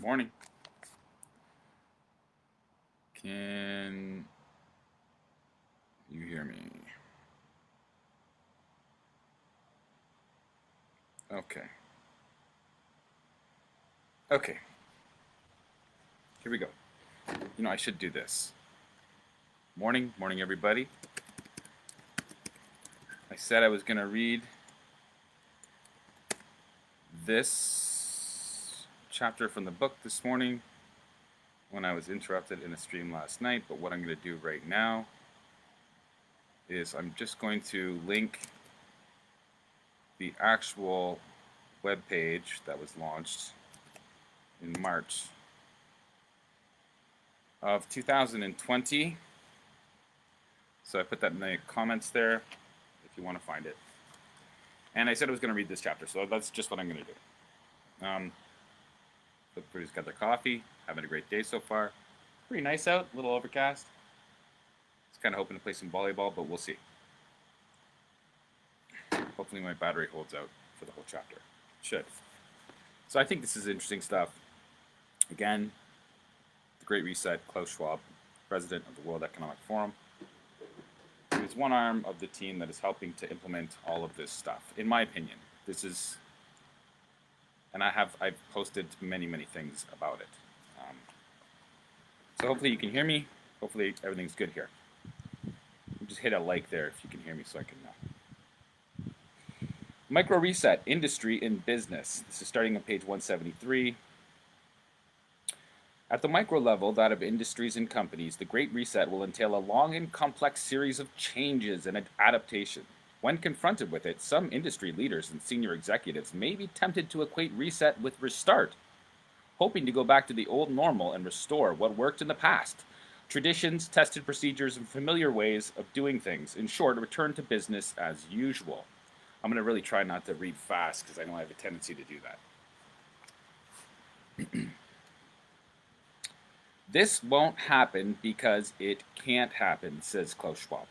Morning. Can you hear me? Okay. Okay. Here we go. I should do this. Morning, everybody. I said I was going to read this chapter from the book this morning when I was interrupted in a stream last night, but what I'm going to do right now is I'm just going to link the actual web page that was launched in March of 2020. So I put that in the comments there if you want to find it. And I said I was going to read this chapter, so that's just what I'm going to do. Everybody's got their coffee, having a great day so far. Pretty nice out, a little overcast. Just kind of hoping to play some volleyball, but we'll see. Hopefully my battery holds out for the whole chapter. It should. So I think this is interesting stuff. Again, the Great Reset, Klaus Schwab, president of the World Economic Forum. He is one arm of the team that is helping to implement all of this stuff. In my opinion, this is, and I've posted many things about it. So hopefully you can hear me. Hopefully everything's good here. Just hit a like there if you can hear me so I can know. Micro Reset, Industry in Business. This is starting on page 173. At the micro level, that of industries and companies, the Great Reset will entail a long and complex series of changes and adaptation. When confronted with it, some industry leaders and senior executives may be tempted to equate reset with restart, hoping to go back to the old normal and restore what worked in the past. Traditions, tested procedures, and familiar ways of doing things. In short, a return to business as usual. I'm going to really try not to read fast because I know I have a tendency to do that. This won't happen because it can't happen, says Klaus Schwab.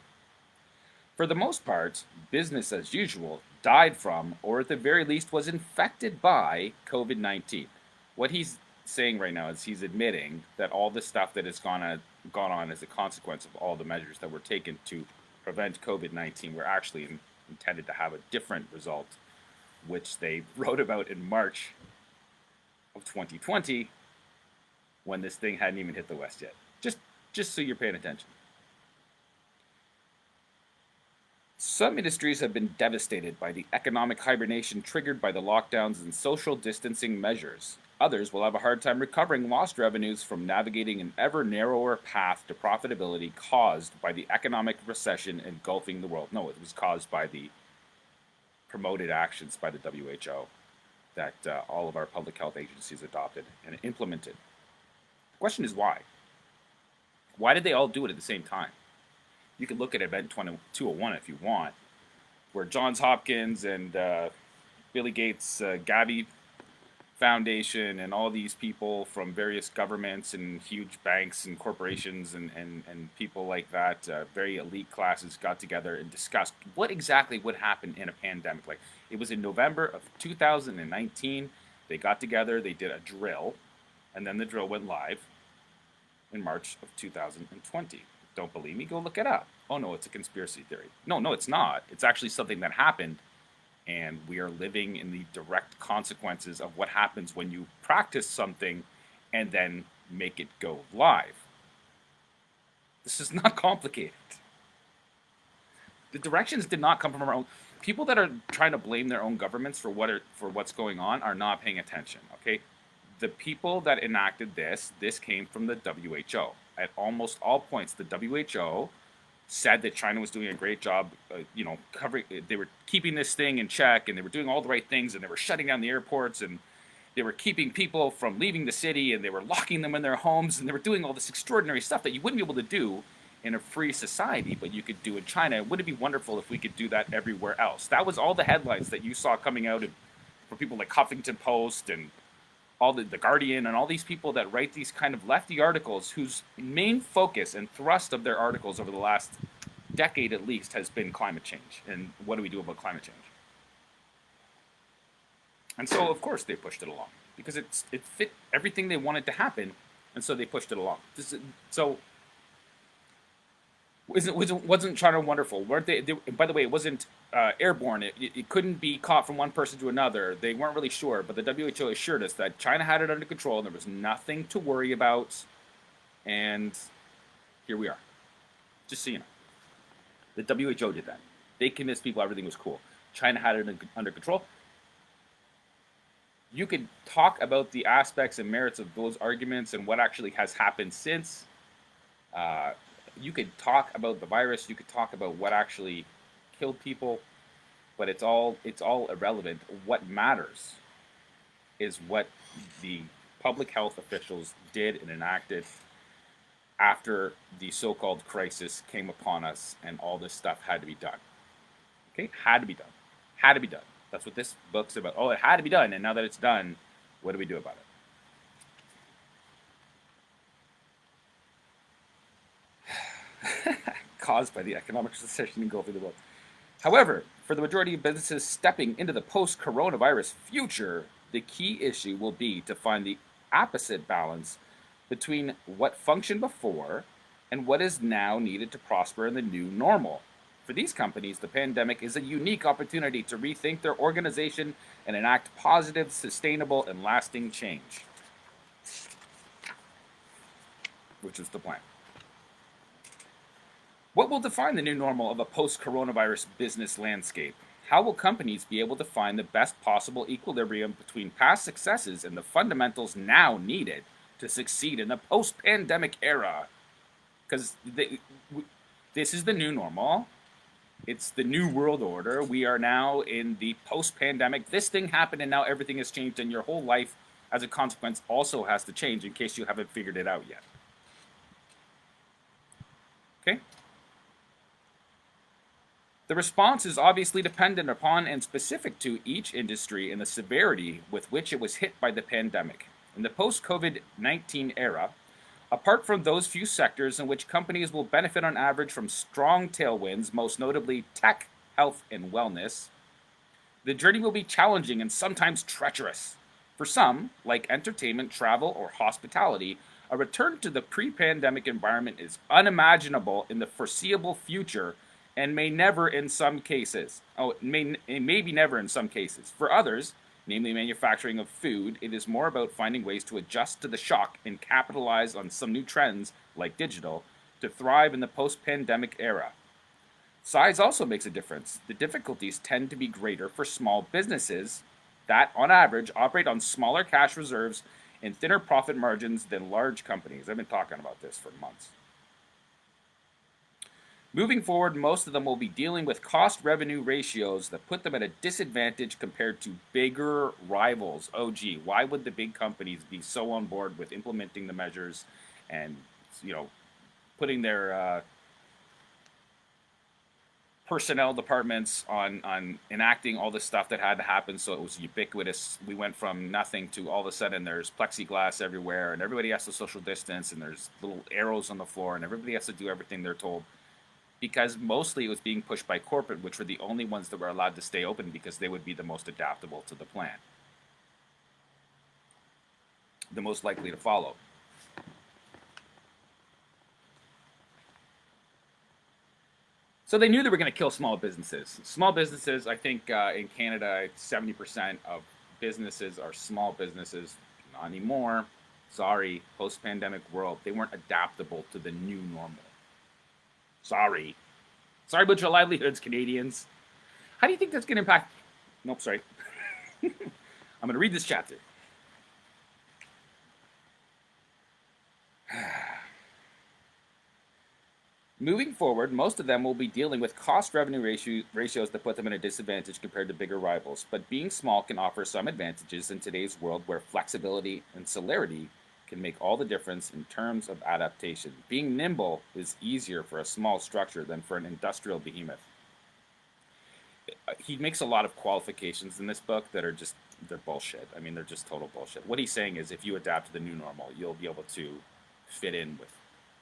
For the most part, business as usual died from, or at the very least was infected by, COVID-19. What he's saying right now is he's admitting that all the stuff that has gone on as a consequence of all the measures that were taken to prevent COVID-19 were actually intended to have a different result, which they wrote about in March of 2020 when this thing hadn't even hit the West yet. Just so you're paying attention. Some industries have been devastated by the economic hibernation triggered by the lockdowns and social distancing measures. Others will have a hard time recovering lost revenues from navigating an ever narrower path to profitability caused by the economic recession engulfing the world. No, it was caused by the promoted actions by the WHO that all of our public health agencies adopted and implemented. The question is why? Why did they all do it at the same time? You can look at Event 201 if you want, where Johns Hopkins and Billy Gates, Gavi Foundation, and all these people from various governments and huge banks and corporations and people like that, very elite classes, got together and discussed what exactly would happen in a pandemic. Like, it was in November of 2019. They got together, they did a drill, and then the drill went live in March of 2020. Don't believe me? Go look it up. Oh no, it's a conspiracy theory. No, it's not. It's actually something that happened, and we are living in the direct consequences of what happens when you practice something and then make it go live. This is not complicated. The directions did not come from our own. People that are trying to blame their own governments for what's going on are not paying attention, okay? The people that enacted this came from the WHO. At almost all points, the WHO said that China was doing a great job, covering. They were keeping this thing in check, and they were doing all the right things, and they were shutting down the airports, and they were keeping people from leaving the city, and they were locking them in their homes, and they were doing all this extraordinary stuff that you wouldn't be able to do in a free society, but you could do in China. Wouldn't it be wonderful if we could do that everywhere else? That was all the headlines that you saw coming out from people like Huffington Post and all the Guardian and all these people that write these kind of lefty articles whose main focus and thrust of their articles over the last decade at least has been climate change. And what do we do about climate change? And so, of course, they pushed it along because it fit everything they wanted to happen, and so they pushed it along. So wasn't China wonderful? Weren't they by the way, it wasn't airborne. It couldn't be caught from one person to another. They weren't really sure, but the WHO assured us that China had it under control and there was nothing to worry about. And here we are. Just so you know, the WHO did that. They convinced people everything was cool. China had it under control. You could talk about the aspects and merits of those arguments and what actually has happened since. You could talk about the virus. You could talk about what actually killed people, but it's all irrelevant. What matters is what the public health officials did and enacted after the so-called crisis came upon us, and all this stuff had to be done. Okay, had to be done. Had to be done. That's what this book's about. Oh, it had to be done, and now that it's done, what do we do about it? Caused by the economic recession engulfing the world. However, for the majority of businesses stepping into the post-coronavirus future, the key issue will be to find the opposite balance between what functioned before and what is now needed to prosper in the new normal. For these companies, the pandemic is a unique opportunity to rethink their organization and enact positive, sustainable, and lasting change, which is the plan. What will define the new normal of a post-coronavirus business landscape? How will companies be able to find the best possible equilibrium between past successes and the fundamentals now needed to succeed in the post-pandemic era? Because this is the new normal. It's the new world order. We are now in the post-pandemic. This thing happened and now everything has changed, and your whole life as a consequence also has to change in case you haven't figured it out yet. Okay? The response is obviously dependent upon and specific to each industry and the severity with which it was hit by the pandemic. In the post-COVID-19 era, apart from those few sectors in which companies will benefit on average from strong tailwinds, most notably tech, health, and wellness, the journey will be challenging and sometimes treacherous. For some, like entertainment, travel, or hospitality, a return to the pre-pandemic environment is unimaginable in the foreseeable future and may never in some cases. It may be never in some cases. For others, namely manufacturing of food, it is more about finding ways to adjust to the shock and capitalize on some new trends, like digital, to thrive in the post-pandemic era. Size also makes a difference. The difficulties tend to be greater for small businesses that, on average, operate on smaller cash reserves and thinner profit margins than large companies. I've been talking about this for months. Moving forward, most of them will be dealing with cost-revenue ratios that put them at a disadvantage compared to bigger rivals. Oh, gee, why would the big companies be so on board with implementing the measures and, putting their personnel departments on enacting all this stuff that had to happen so it was ubiquitous? We went from nothing to all of a sudden there's plexiglass everywhere and everybody has to social distance and there's little arrows on the floor and everybody has to do everything they're told. Because mostly it was being pushed by corporate, which were the only ones that were allowed to stay open because they would be the most adaptable to the plan, the most likely to follow. So they knew they were going to kill small businesses. Small businesses, I think in Canada, 70% of businesses are small businesses. Not anymore. Sorry, post-pandemic world, they weren't adaptable to the new normal. Sorry about your livelihoods, Canadians. How do you think that's going to impact? Nope, sorry. I'm going to read this chapter. Moving forward, most of them will be dealing with cost-revenue ratios that put them at a disadvantage compared to bigger rivals. But being small can offer some advantages in today's world where flexibility and celerity can make all the difference in terms of adaptation. Being nimble is easier for a small structure than for an industrial behemoth. He makes a lot of qualifications in this book that are they're bullshit. I mean, they're just total bullshit. What he's saying is if you adapt to the new normal, you'll be able to fit in with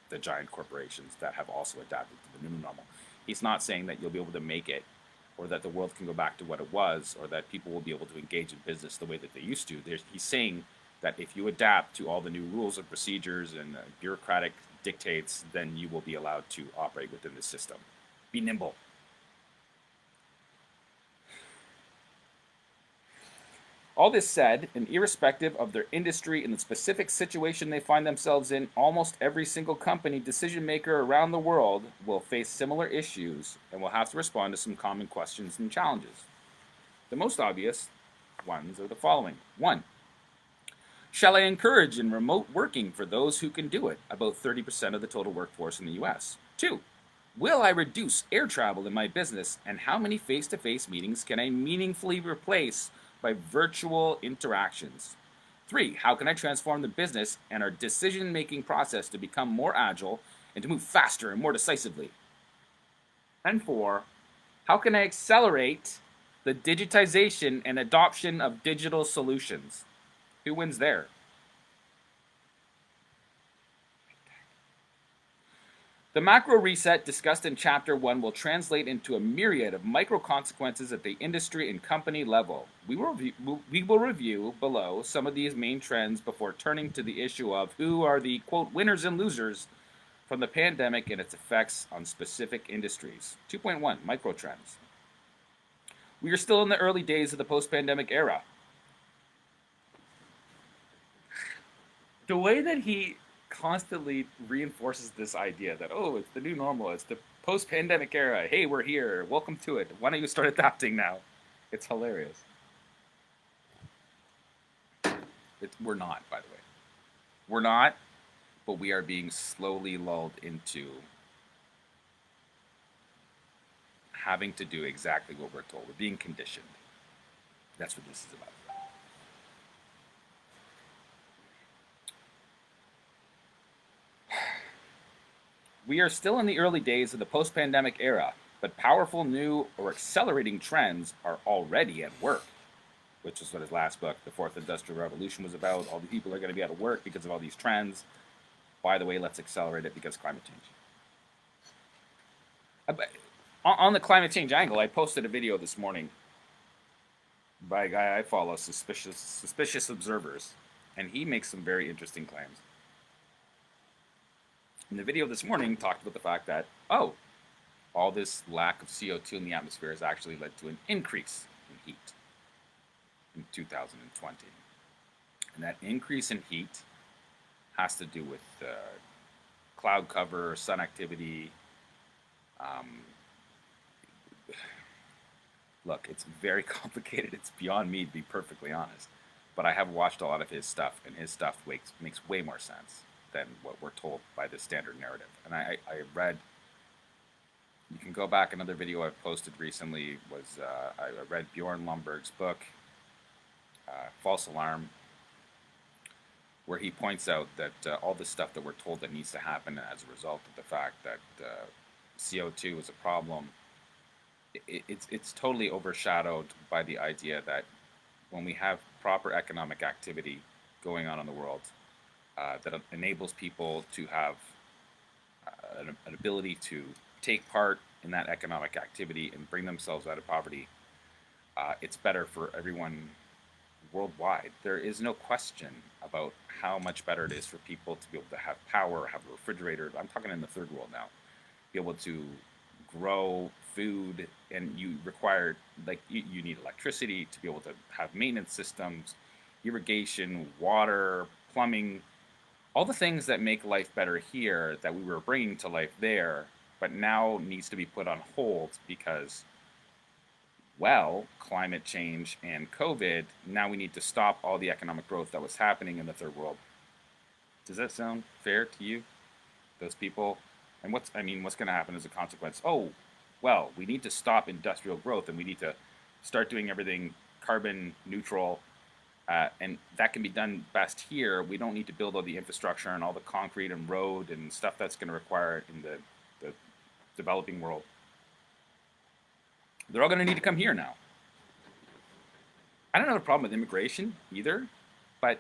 the giant corporations that have also adapted to the new normal. He's not saying that you'll be able to make it or that the world can go back to what it was or that people will be able to engage in business the way that they used to. He's saying that if you adapt to all the new rules and procedures and bureaucratic dictates, then you will be allowed to operate within the system. Be nimble. All this said, and irrespective of their industry and the specific situation they find themselves in, almost every single company decision maker around the world will face similar issues and will have to respond to some common questions and challenges. The most obvious ones are the following. 1. Shall I encourage in remote working for those who can do it, about 30% of the total workforce in the US? 2. Will I reduce air travel in my business, and how many face-to-face meetings can I meaningfully replace by virtual interactions? 3. How can I transform the business and our decision-making process to become more agile and to move faster and more decisively? And 4. How can I accelerate the digitization and adoption of digital solutions? Who wins there? The macro reset discussed in Chapter 1 will translate into a myriad of micro consequences at the industry and company level. We will review below some of these main trends before turning to the issue of who are the, quote, winners and losers from the pandemic and its effects on specific industries. 2.1, micro trends. We are still in the early days of the post-pandemic era. The way that he constantly reinforces this idea that, oh, it's the new normal, it's the post-pandemic era, hey, we're here, welcome to it, why don't you start adapting now? It's hilarious. We're not, by the way. We're not, but we are being slowly lulled into having to do exactly what we're told. We're being conditioned. That's what this is about. We are still in the early days of the post-pandemic era, but powerful new or accelerating trends are already at work, which is what his last book, The Fourth Industrial Revolution, was about. All the people are going to be out of work because of all these trends. By the way, let's accelerate it because climate change. On the climate change angle, I posted a video this morning by a guy I follow, Suspicious Observers, and he makes some very interesting claims. And the video this morning talked about the fact that, oh, all this lack of CO2 in the atmosphere has actually led to an increase in heat in 2020. And that increase in heat has to do with cloud cover, sun activity. Look, it's very complicated. It's beyond me, to be perfectly honest. But I have watched a lot of his stuff, and his stuff makes way more sense than what we're told by the standard narrative. And I read, you can go back, another video I posted recently was, I read Bjorn Lomborg's book, False Alarm, where he points out that all the stuff that we're told that needs to happen as a result of the fact that CO2 is a problem, it's totally overshadowed by the idea that when we have proper economic activity going on in the world, that enables people to have an ability to take part in that economic activity and bring themselves out of poverty, it's better for everyone worldwide. There is no question about how much better it is for people to be able to have power, have a refrigerator. I'm talking in the third world now. Be able to grow food, and you require, like, you need electricity to be able to have maintenance systems, irrigation, water, plumbing, all the things that make life better here that we were bringing to life there, but now needs to be put on hold because, well, climate change and COVID, now we need to stop all the economic growth that was happening in the third world. Does that sound fair to you? Those people? And what's going to happen as a consequence? Oh, well, we need to stop industrial growth and we need to start doing everything carbon neutral. And that can be done best here. We don't need to build all the infrastructure and all the concrete and road and stuff that's going to require in the developing world. They're all going to need to come here now. I don't have a problem with immigration either, but,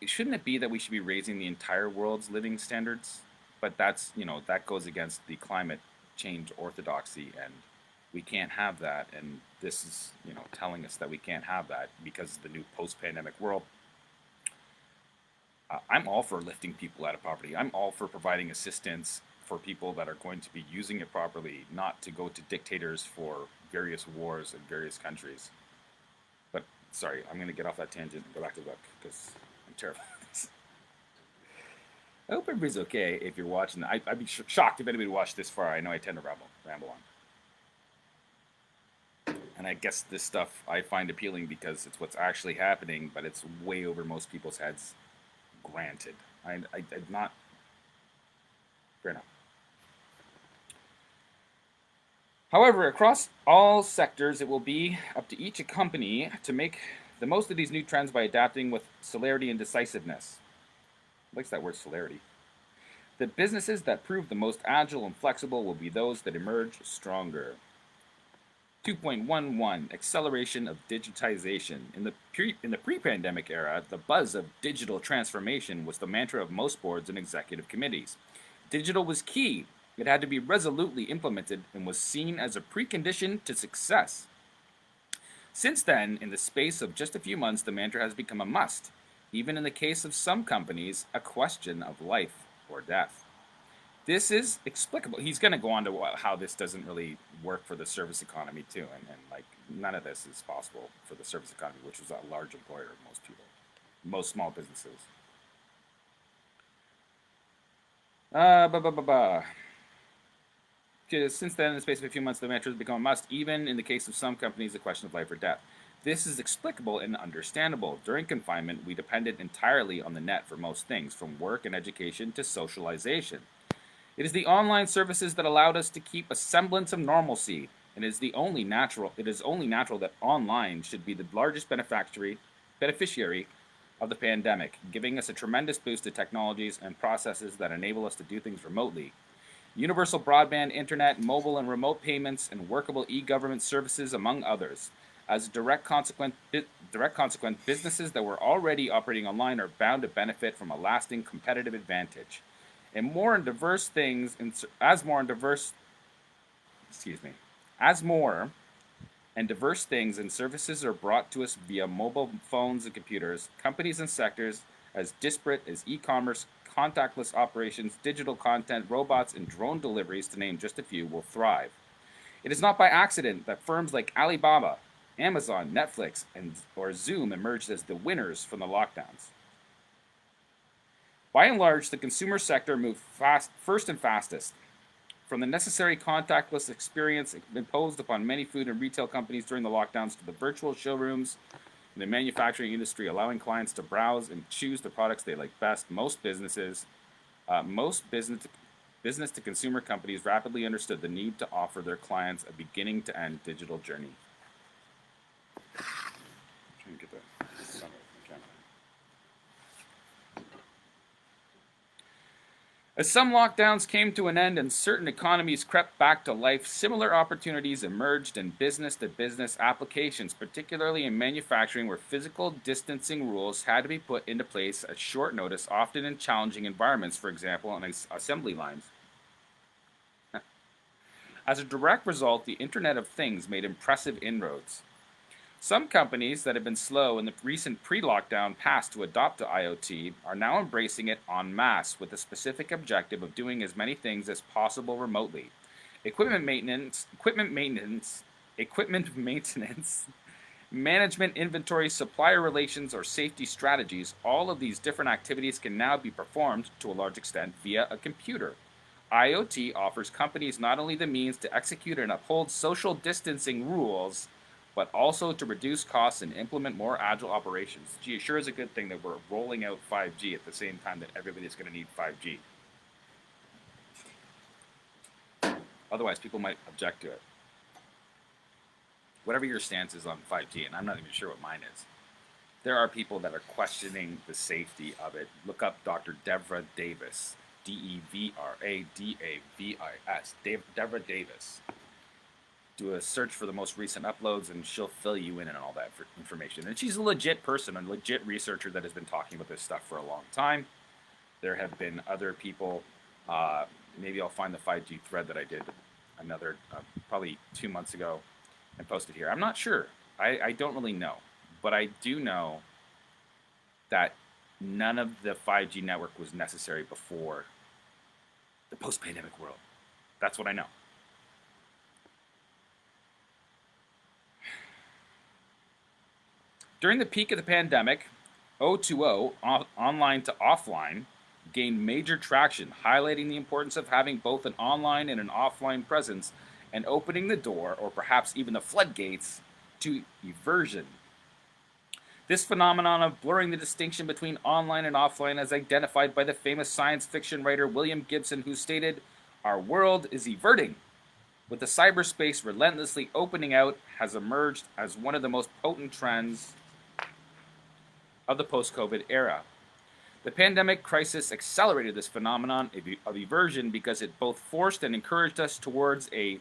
shouldn't it be that we should be raising the entire world's living standards? But that's, that goes against the climate change orthodoxy, and We can't have that, and this is, telling us that we can't have that because of the new post-pandemic world. I'm all for lifting people out of poverty. I'm all for providing assistance for people that are going to be using it properly, not to go to dictators for various wars in various countries. But sorry, I'm going to get off that tangent and go back to the book because I'm terrified of this. I hope everybody's okay if you're watching. I'd be shocked if anybody watched this far. I know I tend to ramble on. And I guess this stuff I find appealing because it's what's actually happening, but it's way over most people's heads. Granted, I'm not fair enough. However, across all sectors, it will be up to each company to make the most of these new trends by adapting with celerity and decisiveness. Likes that word, celerity. The businesses that prove the most agile and flexible will be those that emerge stronger. 2.11 Acceleration of digitization. In the pre-pandemic era, the buzz of digital transformation was the mantra of most boards and executive committees. Digital was key. It had to be resolutely implemented and was seen as a precondition to success. Since then, in the space of just a few months, the mantra has become a must. Even in the case of some companies, a question of life or death. This is explicable. He's going to go on to how this doesn't really work for the service economy too, and like none of this is possible for the service economy, which is a large employer of most people, most small businesses. Since then, in the space of a few months, the mantra has become a must, even in the case of some companies, a question of life or death. This is explicable and understandable. During confinement, we depended entirely on the net for most things, from work and education to socialization. It is the online services that allowed us to keep a semblance of normalcy, and it is only natural that online should be the largest beneficiary of the pandemic, giving us a tremendous boost to technologies and processes that enable us to do things remotely. Universal broadband, internet, mobile and remote payments, and workable e-government services, among others. As a direct consequence, businesses that were already operating online are bound to benefit from a lasting competitive advantage. As more and diverse things and services are brought to us via mobile phones and computers, companies and sectors as disparate as e-commerce, contactless operations, digital content, robots, and drone deliveries, to name just a few, will thrive. It is not by accident that firms like Alibaba, Amazon, Netflix, or Zoom emerged as the winners from the lockdowns. By and large, the consumer sector moved first and fastest. From the necessary contactless experience imposed upon many food and retail companies during the lockdowns to the virtual showrooms in the manufacturing industry, allowing clients to browse and choose the products they like best, most business to consumer companies rapidly understood the need to offer their clients a beginning to end digital journey. I'm trying to get that. As some lockdowns came to an end and certain economies crept back to life, similar opportunities emerged in business-to-business applications, particularly in manufacturing, where physical distancing rules had to be put into place at short notice, often in challenging environments, for example, on assembly lines. As a direct result, the Internet of Things made impressive inroads. Some companies that have been slow in the recent pre-lockdown past to adopt the IoT are now embracing it en masse with the specific objective of doing as many things as possible remotely. Equipment maintenance, management, inventory, supplier relations, or safety strategies, all of these different activities can now be performed, to a large extent, via a computer. IoT offers companies not only the means to execute and uphold social distancing rules, but also to reduce costs and implement more agile operations. Gee, it sure is a good thing that we're rolling out 5G at the same time that everybody's going to need 5G. Otherwise, people might object to it. Whatever your stance is on 5G, and I'm not even sure what mine is, there are people that are questioning the safety of it. Look up Dr. Devra Davis, Devra-Davis. Devra Davis. Do a search for the most recent uploads, and she'll fill you in on all that information. And she's a legit person, a legit researcher that has been talking about this stuff for a long time. There have been other people. Maybe I'll find the 5G thread that I did another probably 2 months ago and posted here. I'm not sure. I don't really know, but I do know that none of the 5G network was necessary before the post-pandemic world. That's what I know. During the peak of the pandemic, O2O, online to offline, gained major traction, highlighting the importance of having both an online and an offline presence and opening the door, or perhaps even the floodgates, to eversion. This phenomenon of blurring the distinction between online and offline is identified by the famous science fiction writer William Gibson, who stated, "Our world is everting." With the cyberspace relentlessly opening out, has emerged as one of the most potent trends of the post-COVID era. The pandemic crisis accelerated this phenomenon of eversion because it both forced and encouraged us towards a,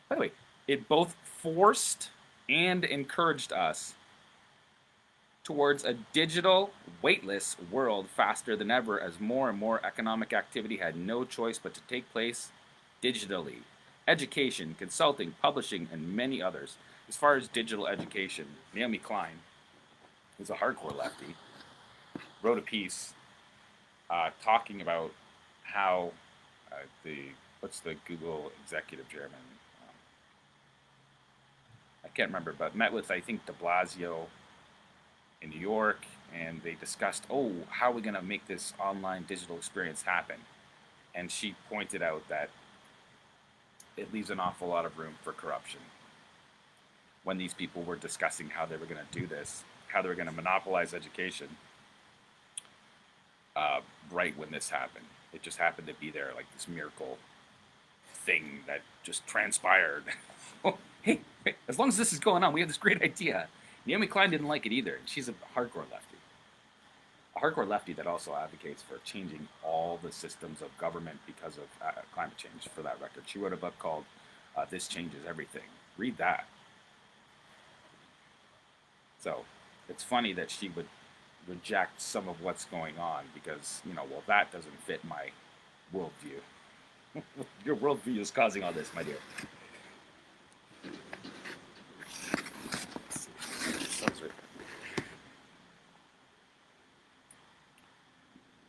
by the way, it both forced and encouraged us towards a digital, weightless world faster than ever, as more and more economic activity had no choice but to take place digitally. Education, consulting, publishing, and many others. As far as digital education, Naomi Klein, who's a hardcore lefty, wrote a piece talking about how what's the Google executive chairman? I can't remember, but met with, I think, de Blasio in New York, and they discussed, how are we going to make this online digital experience happen? And she pointed out that it leaves an awful lot of room for corruption. When these people were discussing how they were going to do this, how they were going to monopolize education, right when this happened. It just happened to be there, like this miracle thing that just transpired. hey, as long as this is going on, we have this great idea. Naomi Klein didn't like it either. She's a hardcore lefty. A hardcore lefty that also advocates for changing all the systems of government because of climate change, for that record. She wrote a book called This Changes Everything. Read that. So it's funny that she would reject some of what's going on because, that doesn't fit my worldview. Your worldview is causing all this, my dear.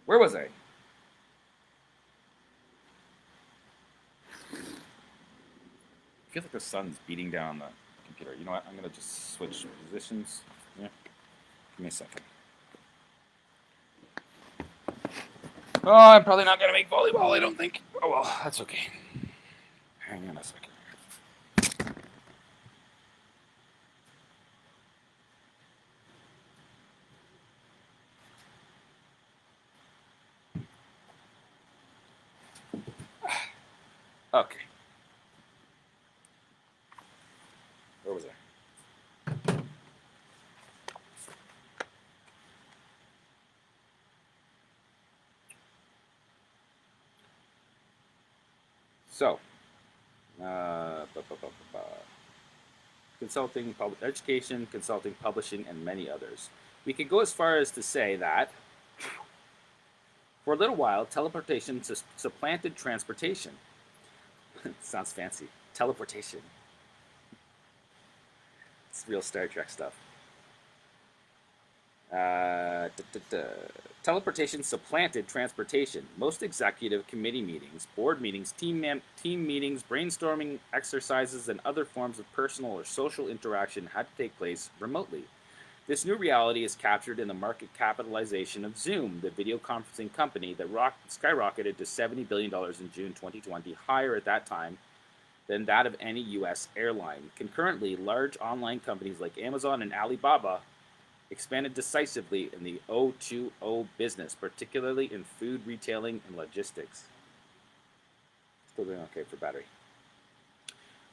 Where was I? I feel like the sun's beating down the computer. You know what? I'm going to just switch positions. Yeah. Give me a second. Oh, I'm probably not going to make volleyball, I don't think. Oh, well, that's okay. Hang on a second. Okay. Where was I? So, consulting, education, consulting, publishing, and many others. We could go as far as to say that for a little while, teleportation supplanted transportation. Sounds fancy. Teleportation. It's real Star Trek stuff. Teleportation supplanted transportation. Most executive committee meetings, board meetings, team meetings, brainstorming exercises, and other forms of personal or social interaction had to take place remotely. This new reality is captured in the market capitalization of Zoom, the video conferencing company that skyrocketed to $70 billion in June 2020, higher at that time than that of any U.S. airline. Concurrently, large online companies like Amazon and Alibaba expanded decisively in the O2O business, particularly in food retailing and logistics. Still doing okay for battery.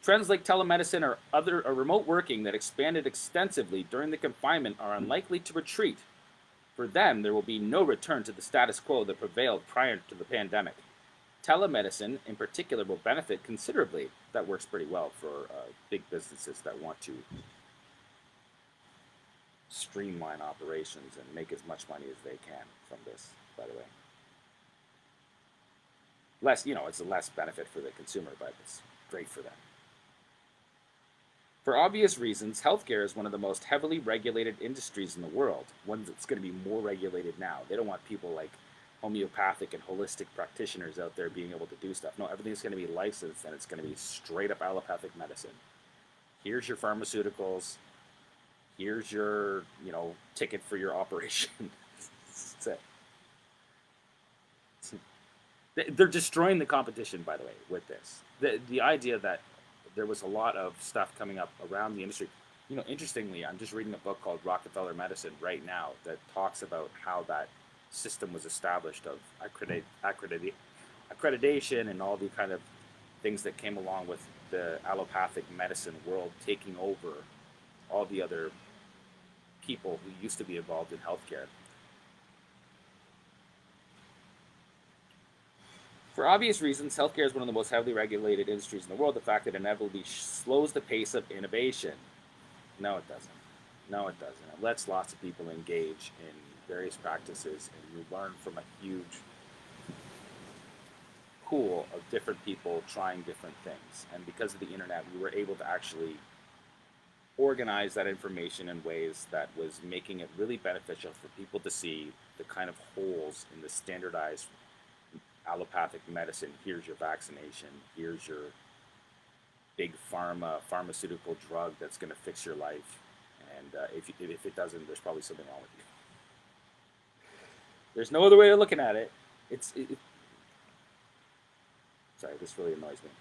Trends like telemedicine or remote working that expanded extensively during the confinement are unlikely to retreat. For them, there will be no return to the status quo that prevailed prior to the pandemic. Telemedicine, in particular, will benefit considerably. That works pretty well for big businesses that want to streamline operations and make as much money as they can from this, by the way. Less, it's a less benefit for the consumer, but it's Great for them. For obvious reasons, healthcare is one of the most heavily regulated industries in the world, one that's going to be more regulated now. They don't want people like homeopathic and holistic practitioners out there being able to do stuff. No, everything's going to be licensed, and it's going to be straight up allopathic medicine. Here's your pharmaceuticals. Here's your, ticket for your operation. That's it. They're destroying the competition, by the way, with this. The idea that there was a lot of stuff coming up around the industry. Interestingly, I'm just reading a book called Rockefeller Medicine right now that talks about how that system was established of accreditation and all the kind of things that came along with the allopathic medicine world taking over all the other people who used to be involved in healthcare. For obvious reasons, healthcare is one of the most heavily regulated industries in the world. The fact that it inevitably slows the pace of innovation. No, it doesn't. No, it doesn't. It lets lots of people engage in various practices, and you learn from a huge pool of different people trying different things. And because of the internet, we were able to actually organize that information in ways that was making it really beneficial for people to see the kind of holes in the standardized allopathic medicine. Here's your vaccination. Here's your big pharmaceutical drug that's going to fix your life. And if it doesn't, there's probably something wrong with you. There's no other way of looking at it. Sorry, this really annoys me.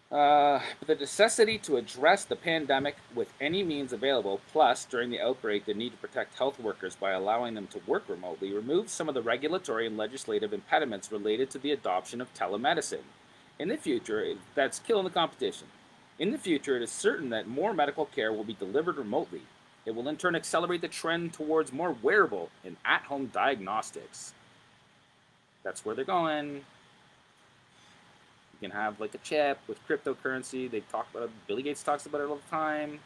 But the necessity to address the pandemic with any means available, plus during the outbreak the need to protect health workers by allowing them to work remotely, removes some of the regulatory and legislative impediments related to the adoption of telemedicine. In the future, that's killing the competition. In the future, it is certain that more medical care will be delivered remotely. It will in turn accelerate the trend towards more wearable and at-home diagnostics. That's where they're going. You can have like a chip with cryptocurrency. They talk about it. Billy Gates talks about it all the time.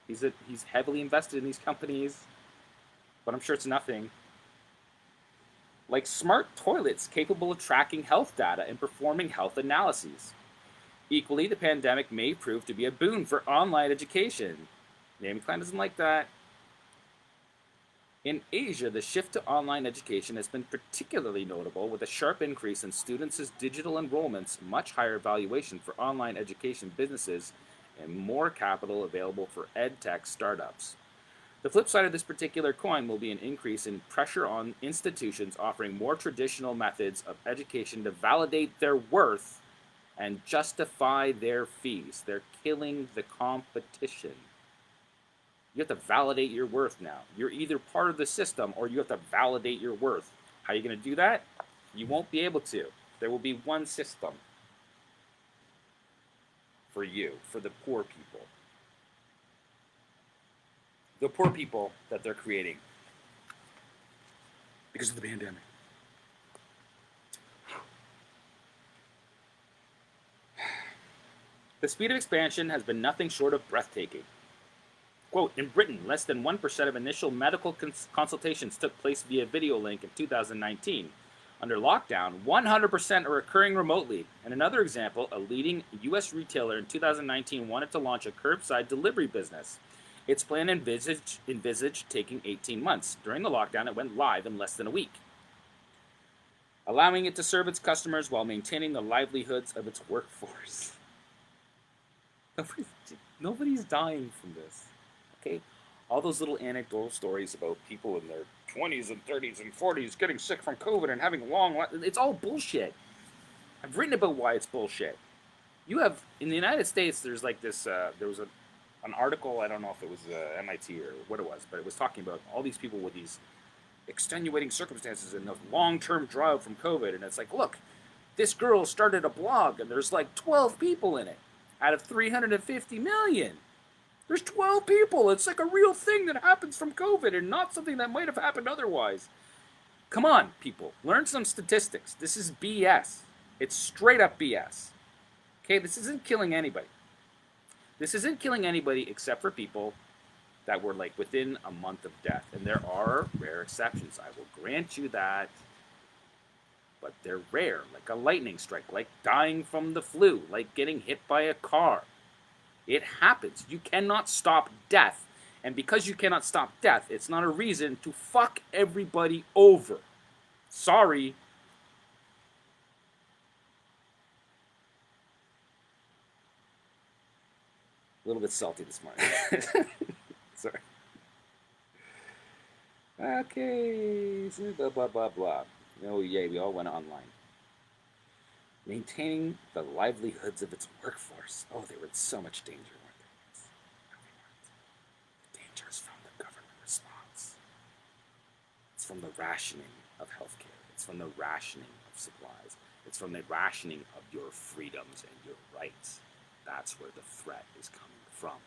He's heavily invested in these companies, but I'm sure it's nothing. Like smart toilets capable of tracking health data and performing health analyses. Equally, the pandemic may prove to be a boon for online education. Naomi Klein doesn't like that. In Asia, the shift to online education has been particularly notable, with a sharp increase in students' digital enrollments, much higher valuation for online education businesses, and more capital available for ed-tech startups. The flip side of this particular coin will be an increase in pressure on institutions offering more traditional methods of education to validate their worth and justify their fees. They're killing the competition. You have to validate your worth now. You're either part of the system or you have to validate your worth. How are you going to do that? You won't be able to. There will be one system for you, for the poor people. The poor people that they're creating because of the pandemic. The speed of expansion has been nothing short of breathtaking. Quote, in Britain, less than 1% of initial medical consultations took place via video link in 2019. Under lockdown, 100% are occurring remotely. And another example, a leading U.S. retailer in 2019 wanted to launch a curbside delivery business. Its plan envisaged taking 18 months. During the lockdown, it went live in less than a week, allowing it to serve its customers while maintaining the livelihoods of its workforce. Nobody's dying from this. Okay, all those little anecdotal stories about people in their 20s and 30s and 40s getting sick from COVID and having it's all bullshit. I've written about why it's bullshit. You have, in the United States, there's like this, there was an article, I don't know if it was MIT or what it was, but it was talking about all these people with these extenuating circumstances and a long-term drought from COVID, and it's like, look, this girl started a blog and there's like 12 people in it out of 350 million. There's 12 people. It's like a real thing that happens from COVID and not something that might have happened otherwise. Come on, people. Learn some statistics. This is BS. It's straight up BS. Okay, this isn't killing anybody. This isn't killing anybody except for people that were like within a month of death. And there are rare exceptions. I will grant you that. but they're rare, like a lightning strike, like dying from the flu, like getting hit by a car. It happens. You cannot stop death. And because you cannot stop death, it's not a reason to fuck everybody over. Sorry. A little bit salty this morning. Sorry. Okay. Blah, blah, blah, blah. Oh, yay, we all went online. Maintaining the livelihoods of its workforce. Oh, they were in so much danger, weren't they? No, they weren't. The danger is from the government response. It's from the rationing of healthcare. It's from the rationing of supplies. It's from the rationing of your freedoms and your rights. That's where the threat is coming from.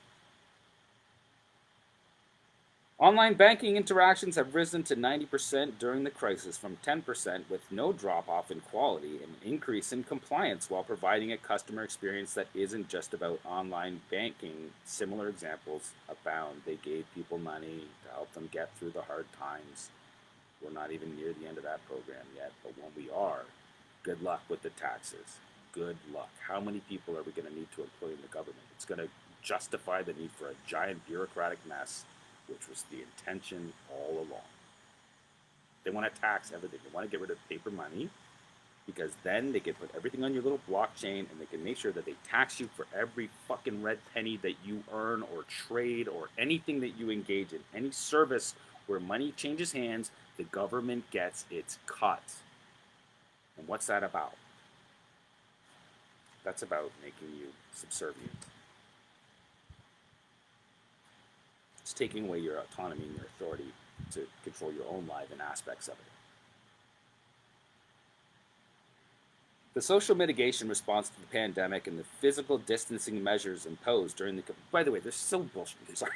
Online banking interactions have risen to 90% during the crisis, from 10% with no drop-off in quality and increase in compliance, while providing a customer experience that isn't just about online banking. Similar examples abound. They gave people money to help them get through the hard times. We're not even near the end of that program yet, but when we are, good luck with the taxes. Good luck. How many people are we going to need to employ in the government? It's going to justify the need for a giant bureaucratic mess, which was the intention all along. They want to tax everything. They want to get rid of paper money, because then they can put everything on your little blockchain and they can make sure that they tax you for every fucking red penny that you earn or trade or anything that you engage in. Any service where money changes hands, the government gets its cut. And what's that about? That's about making you subservient. It's taking away your autonomy and your authority to control your own life and aspects of it. The social mitigation response to the pandemic and the physical distancing measures imposed during the... By the way, they're so bullshit. Sorry.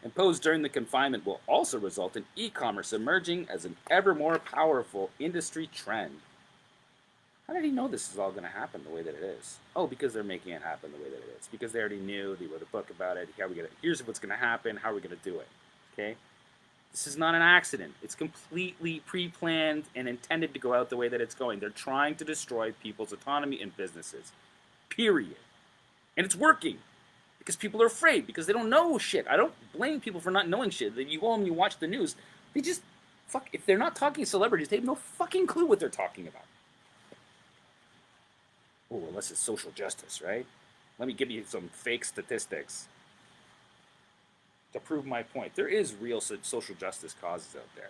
Imposed during the confinement will also result in e-commerce emerging as an ever more powerful industry trend. How did he know this is all going to happen the way that it is? Oh, because they're making it happen the way that it is. Because they already knew. They wrote a book about it. Here's what's going to happen. How are we going to do it? Okay? This is not an accident. It's completely pre-planned and intended to go out the way that it's going. They're trying to destroy people's autonomy in businesses. Period. And it's working. Because people are afraid. Because they don't know shit. I don't blame people for not knowing shit. You go home and you watch the news. They just... Fuck. If they're not talking celebrities, they have no fucking clue what they're talking about. Oh, unless it's social justice, right? Let me give you some fake statistics to prove my point. There is real social justice causes out there.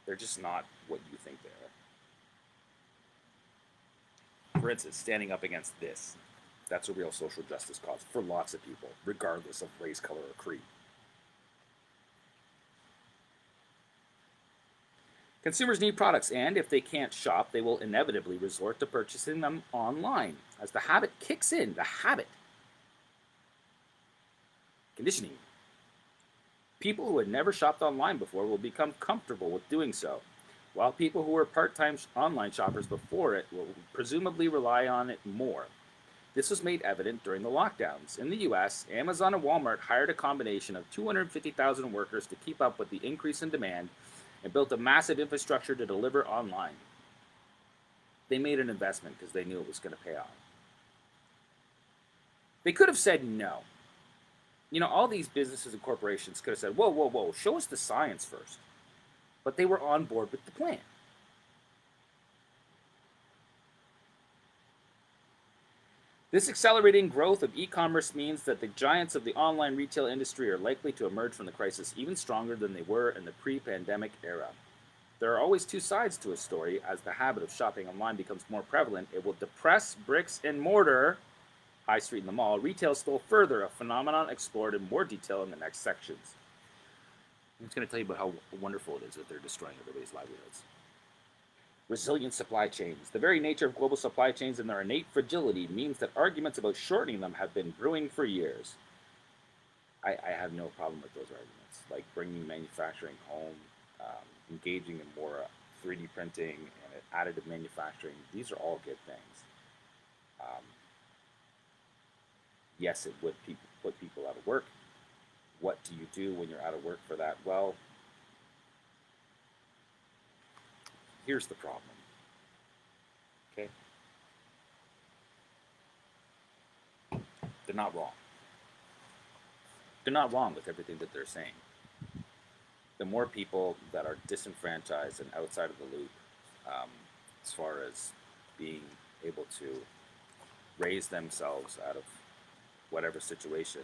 They're just not what you think they are. For instance, standing up against this. That's a real social justice cause for lots of people, regardless of race, color, or creed. Consumers need products, and if they can't shop, they will inevitably resort to purchasing them online. As the habit kicks in, the habit. Conditioning. People who had never shopped online before will become comfortable with doing so, while people who were part-time online shoppers before it will presumably rely on it more. This was made evident during the lockdowns. In the US, Amazon and Walmart hired a combination of 250,000 workers to keep up with the increase in demand and built a massive infrastructure to deliver online. They made an investment because they knew it was going to pay off. They could have said no. You know, all these businesses and corporations could have said, whoa, whoa, whoa, show us the science first. But they were on board with the plan. This accelerating growth of e-commerce means that the giants of the online retail industry are likely to emerge from the crisis even stronger than they were in the pre-pandemic era. There are always two sides to a story. As the habit of shopping online becomes more prevalent, it will depress bricks and mortar, high street and the mall, retail still further, a phenomenon explored in more detail in the next sections. I'm just going to tell you about how wonderful it is that they're destroying everybody's livelihoods. Resilient supply chains. The very nature of global supply chains and their innate fragility means that arguments about shortening them have been brewing for years. I have no problem with those arguments, like bringing manufacturing home, engaging in more 3D printing and additive manufacturing. These are all good things. Yes, it would put people out of work. What do you do when you're out of work for that? Well, here's the problem. Okay? They're not wrong. They're not wrong with everything that they're saying. The more people that are disenfranchised and outside of the loop, um, as far as being able to raise themselves out of whatever situation,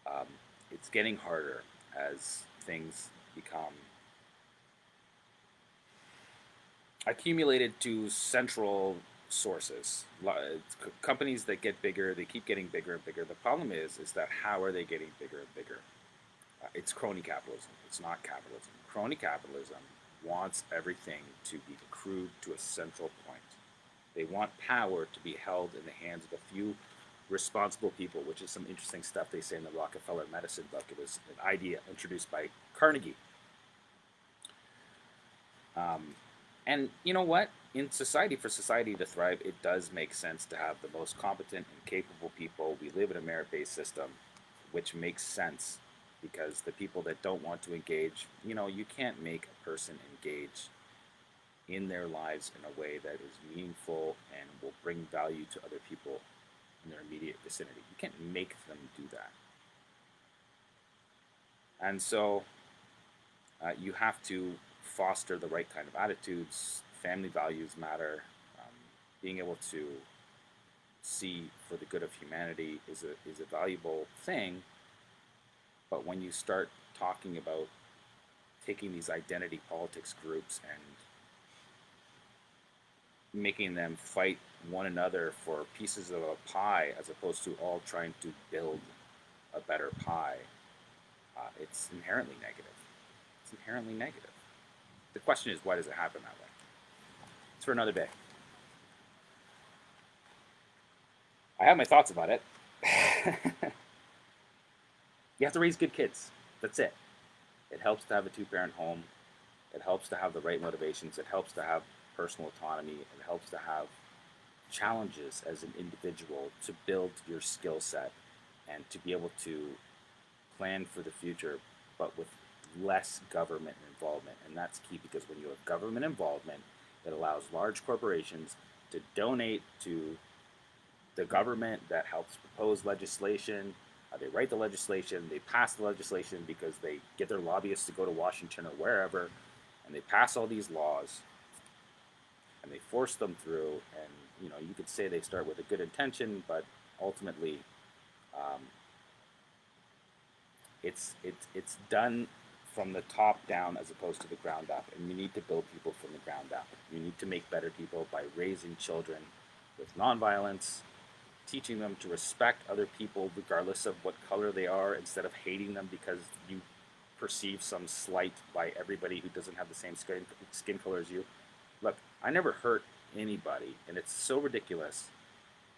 um, it's getting harder as things become accumulated to central sources. Companies that get bigger, they keep getting bigger and bigger. The problem is that how are they getting bigger and bigger? It's crony capitalism. It's not capitalism. Crony capitalism wants everything to be accrued to a central point. They want power to be held in the hands of a few responsible people, which is some interesting stuff they say in the Rockefeller Medicine book. It was an idea introduced by Carnegie. And you know what? In society, for society to thrive, it does make sense to have the most competent and capable people. We live in a merit-based system, which makes sense because the people that don't want to engage, you can't make a person engage in their lives in a way that is meaningful and will bring value to other people in their immediate vicinity. You can't make them do that. And so you have to foster the right kind of attitudes. Family values matter. Being able to see for the good of humanity is a valuable thing. But when you start talking about taking these identity politics groups and making them fight one another for pieces of a pie as opposed to all trying to build a better pie, it's inherently negative. It's inherently negative. The question is, why does it happen that way? It's for another day. I have my thoughts about it. You have to raise good kids. That's it. It helps to have a two-parent home. It helps to have the right motivations. It helps to have personal autonomy. It helps to have challenges as an individual to build your skill set and to be able to plan for the future, but with less government involvement. And that's key, because when you have government involvement, it allows large corporations to donate to the government that helps propose legislation. They write the legislation, they pass the legislation because they get their lobbyists to go to Washington or wherever, and they pass all these laws, and they force them through. And you could say they start with a good intention, but ultimately, it's done from the top down as opposed to the ground up. And you need to build people from the ground up. You need to make better people by raising children with nonviolence, teaching them to respect other people regardless of what color they are, instead of hating them because you perceive some slight by everybody who doesn't have the same skin color as you. Look, I never hurt anybody, and it's so ridiculous.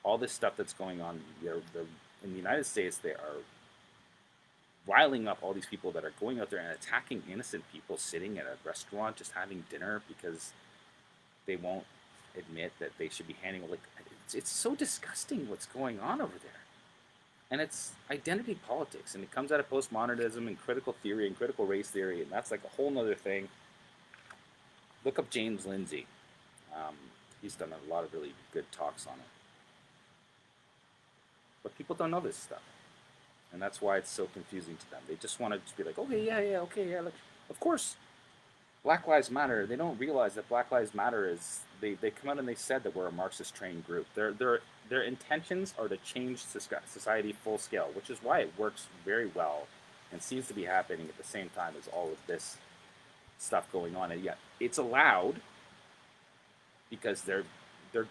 All this stuff that's going on, in the United States, they are riling up all these people that are going out there and attacking innocent people sitting at a restaurant just having dinner because they won't admit that they should be handing, it's so disgusting what's going on over there. And it's identity politics, and it comes out of postmodernism and critical theory and critical race theory, and that's like a whole nother thing. Look up James Lindsay. He's done a lot of really good talks on it. But people don't know this stuff, and that's why it's so confusing to them. They just want to just be like, okay, yeah. Like, of course, Black Lives Matter. They don't realize that Black Lives Matter is, they come out and they said that we're a Marxist trained group. Their intentions are to change society full scale, which is why it works very well and seems to be happening at the same time as all of this stuff going on. And yet it's allowed because their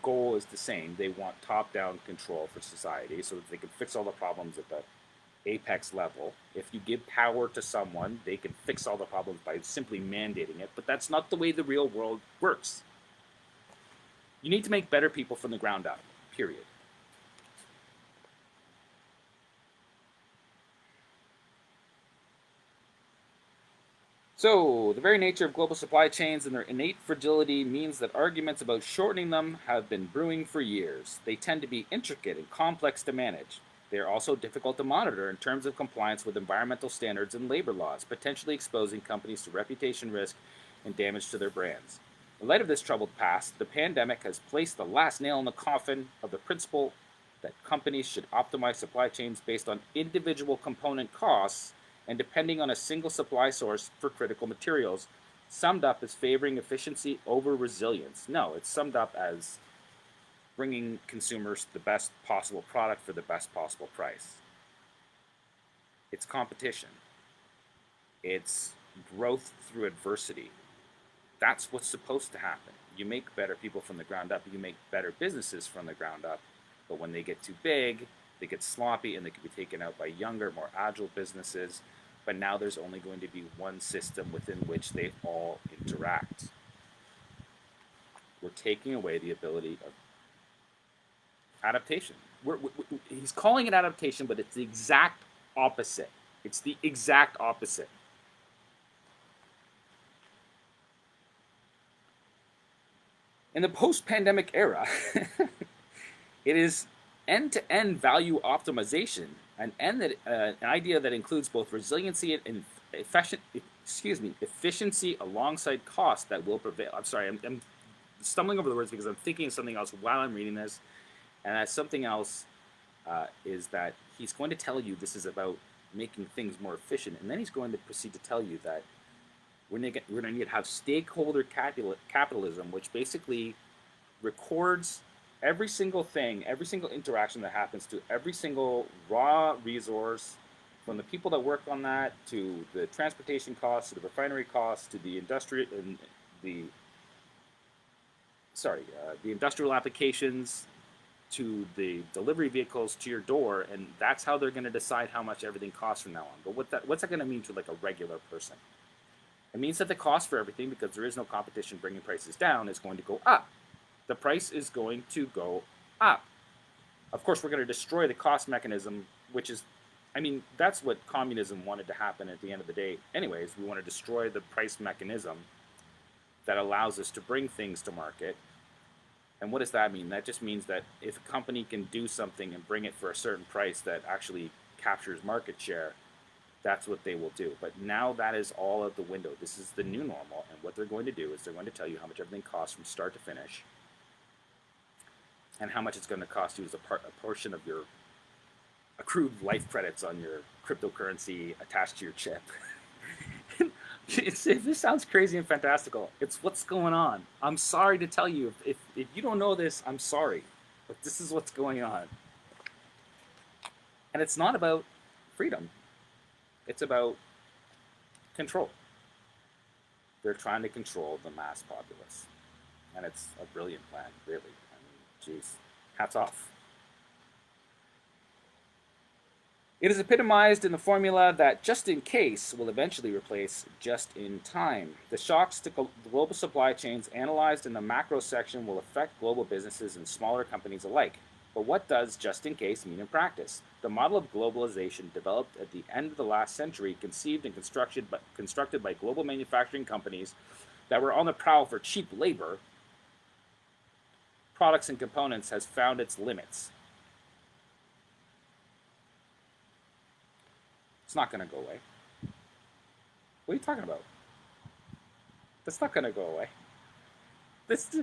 goal is the same. They want top-down control for society so that they can fix all the problems at the apex level. If you give power to someone, they can fix all the problems by simply mandating it. But that's not the way the real world works. You need to make better people from the ground up, period. So, the very nature of global supply chains and their innate fragility means that arguments about shortening them have been brewing for years. They tend to be intricate and complex to manage. They are also difficult to monitor in terms of compliance with environmental standards and labor laws, potentially exposing companies to reputation risk and damage to their brands. In light of this troubled past, the pandemic has placed the last nail in the coffin of the principle that companies should optimize supply chains based on individual component costs and depending on a single supply source for critical materials, summed up as favoring efficiency over resilience. No, it's summed up as bringing consumers the best possible product for the best possible price. It's competition. It's growth through adversity. That's what's supposed to happen. You make better people from the ground up, you make better businesses from the ground up, but when they get too big, they get sloppy and they can be taken out by younger, more agile businesses. But now there's only going to be one system within which they all interact. We're taking away the ability of adaptation. He's calling it adaptation, but it's the exact opposite. It's the exact opposite. In the post-pandemic era, it is end-to-end value optimization, an idea that includes both resiliency and efficiency alongside cost that will prevail. I'm sorry, I'm stumbling over the words because I'm thinking of something else while I'm reading this, and that something else is that he's going to tell you this is about making things more efficient, and then he's going to proceed to tell you that we're going to need to have stakeholder capitalism, which basically records every single thing, every single interaction that happens to every single raw resource, from the people that work on that to the transportation costs, to the refinery costs, to the industrial and the industrial applications, to the delivery vehicles to your door, and that's how they're going to decide how much everything costs from now on. But what's that going to mean to like a regular person? It means that the cost for everything, because there is no competition bringing prices down, is going to go up. The price is going to go up. Of course, we're going to destroy the cost mechanism, which is, I mean, that's what communism wanted to happen at the end of the day. Anyways, we want to destroy the price mechanism that allows us to bring things to market. And what does that mean? That just means that if a company can do something and bring it for a certain price that actually captures market share, that's what they will do. But now that is all out the window. This is the new normal, and what they're going to do is they're going to tell you how much everything costs from start to finish, and how much it's going to cost you as a portion of your accrued life credits on your cryptocurrency attached to your chip. This sounds crazy and fantastical. It's what's going on. I'm sorry to tell you. If you don't know this, I'm sorry. But this is what's going on. And it's not about freedom. It's about control. They're trying to control the mass populace. And it's a brilliant plan, really. I mean, geez, hats off. It is epitomized in the formula that just in case will eventually replace just in time. The shocks to global supply chains analyzed in the macro section will affect global businesses and smaller companies alike. But what does just in case mean in practice? The model of globalization developed at the end of the last century, conceived and constructed by global manufacturing companies that were on the prowl for cheap labor, products and components, has found its limits. It's not going to go away. What are you talking about? That's not going to go away. Just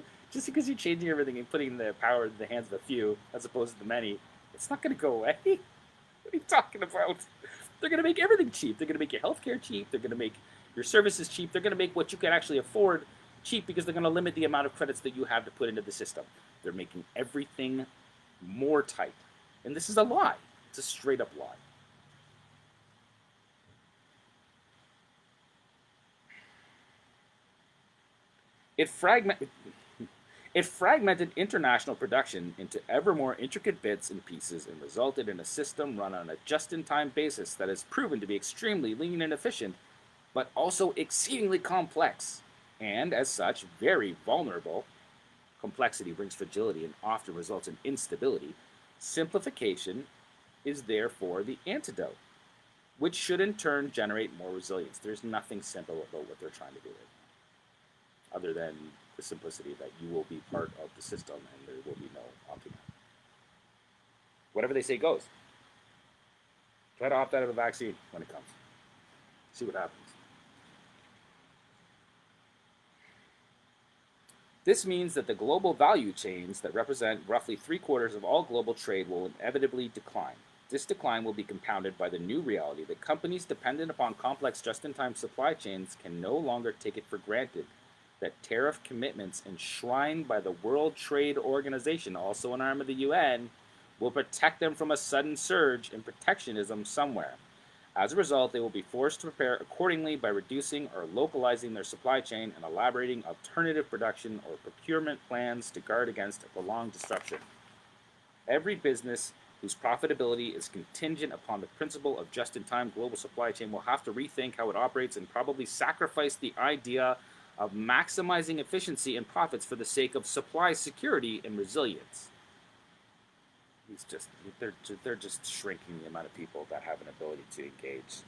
because you're changing everything and putting the power in the hands of a few as opposed to the many, it's not going to go away. What are you talking about? They're going to make everything cheap. They're going to make your healthcare cheap. They're going to make your services cheap. They're going to make what you can actually afford cheap because they're going to limit the amount of credits that you have to put into the system. They're making everything more tight. And this is a lie. It's a straight up lie. It fragmented international production into ever more intricate bits and pieces and resulted in a system run on a just-in-time basis that has proven to be extremely lean and efficient, but also exceedingly complex, and as such, very vulnerable. Complexity brings fragility and often results in instability. Simplification is therefore the antidote, which should in turn generate more resilience. There's nothing simple about what they're trying to do right now, other than the simplicity that you will be part of the system and there will be no opting out. Whatever they say goes. Try to opt out of a vaccine when it comes. See what happens. This means that the global value chains that represent roughly three-quarters of all global trade will inevitably decline. This decline will be compounded by the new reality that companies dependent upon complex just-in-time supply chains can no longer take it for granted that tariff commitments enshrined by the World Trade Organization, also an arm of the UN, will protect them from a sudden surge in protectionism somewhere. As a result, they will be forced to prepare accordingly by reducing or localizing their supply chain and elaborating alternative production or procurement plans to guard against a prolonged disruption. Every business whose profitability is contingent upon the principle of just-in-time global supply chain will have to rethink how it operates and probably sacrifice the idea of maximizing efficiency and profits for the sake of supply security and resilience. He's just they're just shrinking the amount of people that have an ability to engage.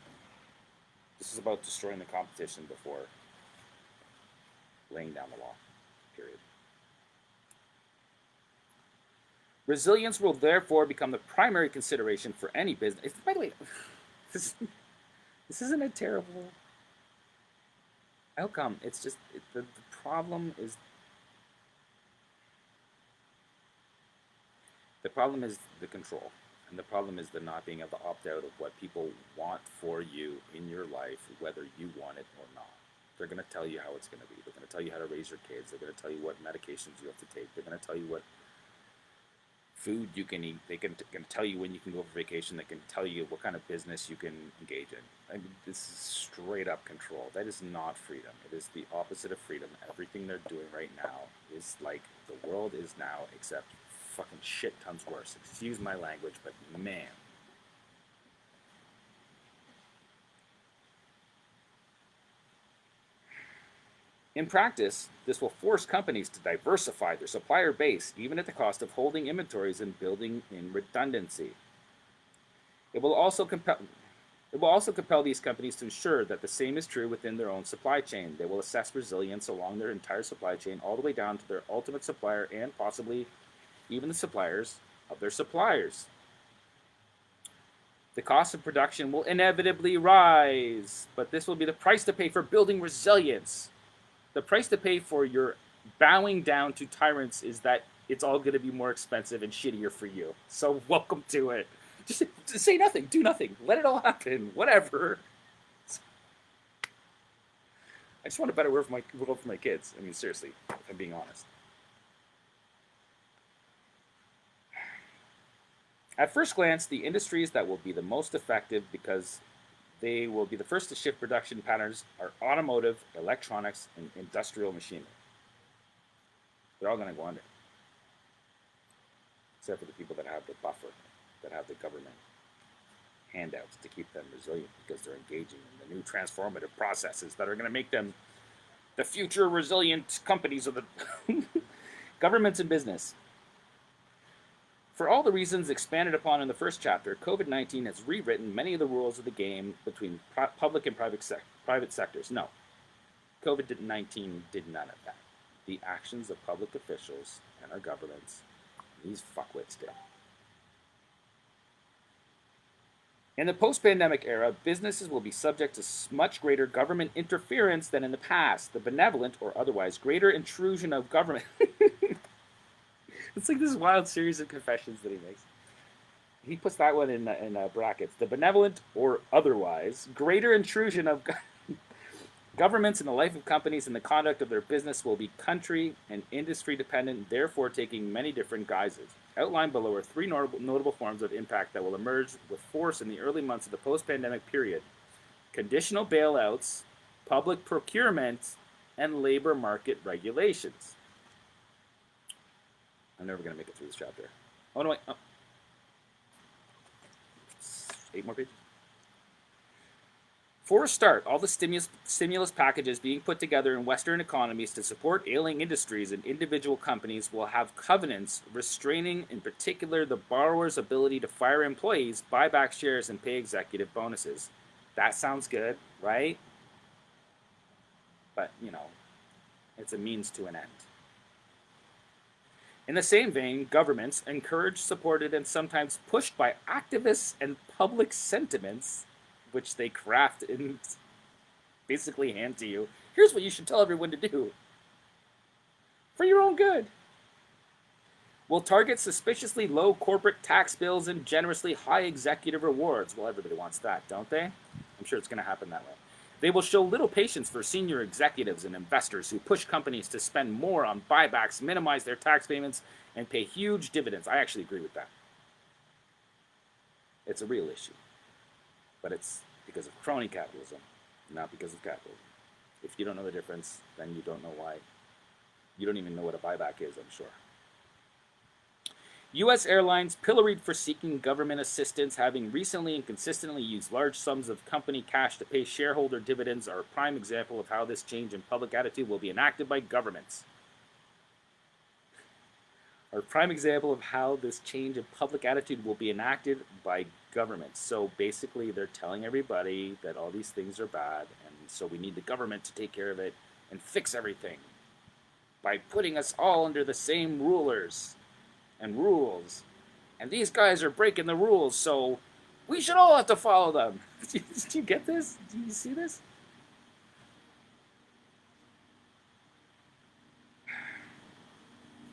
This is about destroying the competition before laying down the law. Period. Resilience will therefore become the primary consideration for any business. By the way, this isn't a terrible outcome. It's just the problem is the control, and the problem is the not being able to opt out of what people want for you in your life, whether you want it or not. They're going to tell you how it's going to be. They're going to tell you how to raise your kids. They're going to tell you what medications you have to take. They're going to tell you what food you can eat. They can tell you when you can go for vacation. They can tell you what kind of business you can engage in. I mean, this is straight up control. That is not freedom. It is the opposite of freedom. Everything they're doing right now is like the world is now, except fucking shit tons worse. Excuse my language, but man. In practice, this will force companies to diversify their supplier base, even at the cost of holding inventories and building in redundancy. It will also compel these companies to ensure that the same is true within their own supply chain. They will assess resilience along their entire supply chain, all the way down to their ultimate supplier and possibly even the suppliers of their suppliers. The cost of production will inevitably rise, but this will be the price to pay for building resilience. The price to pay for your bowing down to tyrants is that it's all going to be more expensive and shittier for you. So welcome to it. Just say nothing, do nothing, let it all happen, whatever. I just want a better world for my kids. I mean, seriously, if I'm being honest. At first glance, the industries that will be the most effective because they will be the first to shift production patterns are automotive, electronics, and industrial machinery. They're all going to go under. Except for the people that have the buffer, that have the government handouts to keep them resilient because they're engaging in the new transformative processes that are going to make them the future resilient companies of the governments and business. For all the reasons expanded upon in the first chapter, COVID-19 has rewritten many of the rules of the game between public and private sectors. No, COVID-19 did none of that. The actions of public officials and our governments, these fuckwits did. In the post-pandemic era, businesses will be subject to much greater government interference than in the past. The benevolent, or otherwise greater intrusion of government... It's like this wild series of confessions that he makes. He puts that one in brackets. The benevolent, or otherwise, greater intrusion of governments in the life of companies and the conduct of their business will be country and industry dependent, therefore taking many different guises. Outlined below are three notable forms of impact that will emerge with force in the early months of the post-pandemic period: conditional bailouts, public procurement, and labor market regulations. I'm never going to make it through this chapter. Oh, no, wait. Oh. 8 more pages. For a start, all the stimulus packages being put together in Western economies to support ailing industries and individual companies will have covenants restraining, in particular, the borrower's ability to fire employees, buy back shares, and pay executive bonuses. That sounds good, right? But, it's a means to an end. In the same vein, governments, encouraged, supported, and sometimes pushed by activists and public sentiments, which they craft and basically hand to you, here's what you should tell everyone to do. For your own good. Will target suspiciously low corporate tax bills and generously high executive rewards. Well, everybody wants that, don't they? I'm sure it's going to happen that way. They will show little patience for senior executives and investors who push companies to spend more on buybacks, minimize their tax payments, and pay huge dividends. I actually agree with that. It's a real issue. But it's because of crony capitalism, not because of capitalism. If you don't know the difference, then you don't know why. You don't even know what a buyback is, I'm sure. U.S. airlines pilloried for seeking government assistance, having recently and consistently used large sums of company cash to pay shareholder dividends, are a prime example of how this change in public attitude will be enacted by governments. Are a prime example of how this change in public attitude will be enacted by governments. So basically, they're telling everybody that all these things are bad, and so we need the government to take care of it and fix everything by putting us all under the same rulers and rules, and these guys are breaking the rules, so we should all have to follow them. Do you get this? Do you see this?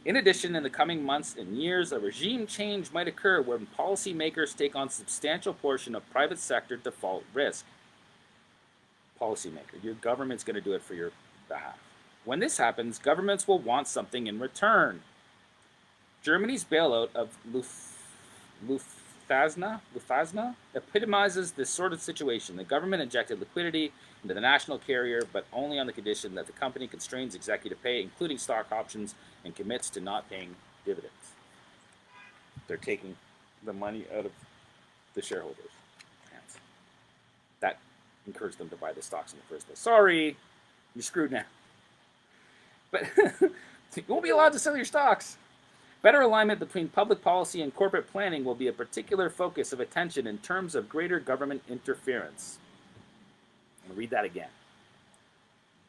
In addition, in the coming months and years, a regime change might occur when policymakers take on a substantial portion of private sector default risk. Policymaker, your government's going to do it for your behalf. When this happens, governments will want something in return. Germany's bailout of Lufthansa epitomizes this sort of situation. The government injected liquidity into the national carrier, but only on the condition that the company constrains executive pay, including stock options, and commits to not paying dividends. They're taking the money out of the shareholders' hands. That encouraged them to buy the stocks in the first place. Sorry, you're screwed now. But you won't be allowed to sell your stocks. Better alignment between public policy and corporate planning will be a particular focus of attention in terms of greater government interference. I'm going to read that again.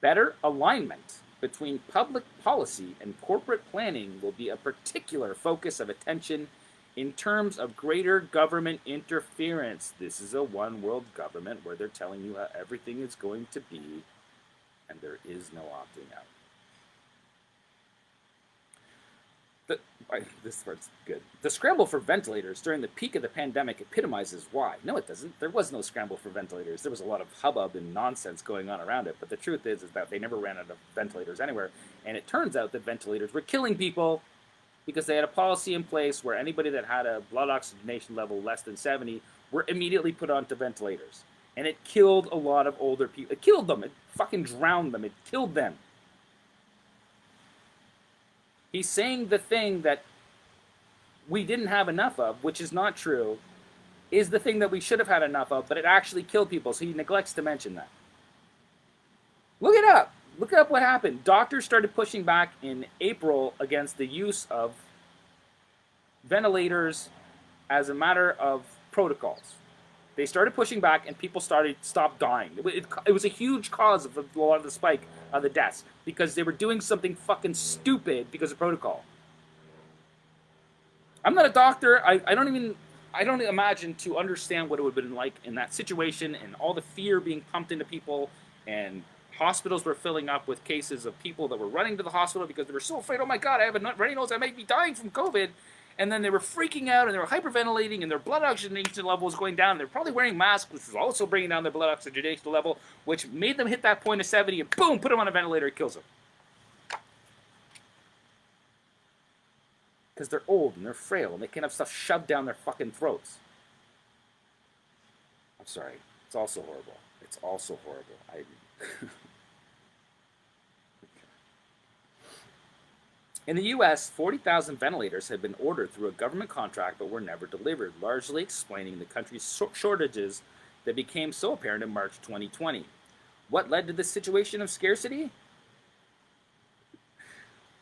Better alignment between public policy and corporate planning will be a particular focus of attention in terms of greater government interference. This is a one world government where they're telling you how everything is going to be, and there is no opting out. This part's good. The scramble for ventilators during the peak of the pandemic epitomizes why. No, it doesn't. There was no scramble for ventilators. There was a lot of hubbub and nonsense going on around it. But the truth is that they never ran out of ventilators anywhere. And it turns out that ventilators were killing people because they had a policy in place where anybody that had a blood oxygenation level less than 70 were immediately put onto ventilators. And it killed a lot of older people. It killed them. It fucking drowned them. It killed them. He's saying the thing that we didn't have enough of, which is not true, is the thing that we should have had enough of, but it actually killed people, so he neglects to mention that. Look it up. Look up what happened. Doctors started pushing back in April against the use of ventilators as a matter of protocols. They started pushing back, and people stopped dying. It was a huge cause of a lot of the spike of the deaths because they were doing something fucking stupid because of protocol. I'm not a doctor. I don't imagine to understand what it would have been like in that situation and all the fear being pumped into people, and hospitals were filling up with cases of people that were running to the hospital because they were so afraid, oh my God, I have a runny nose, I might be dying from COVID. And then they were freaking out and they were hyperventilating and their blood oxygenation level was going down. They're probably wearing masks, which was also bringing down their blood oxygenation level, which made them hit that point of 70 and boom, put them on a ventilator, it kills them. Because they're old and they're frail and they can't have stuff shoved down their fucking throats. I'm sorry. It's also horrible. It's also horrible. In the U.S., 40,000 ventilators had been ordered through a government contract but were never delivered, largely explaining the country's shortages that became so apparent in March 2020. What led to this situation of scarcity?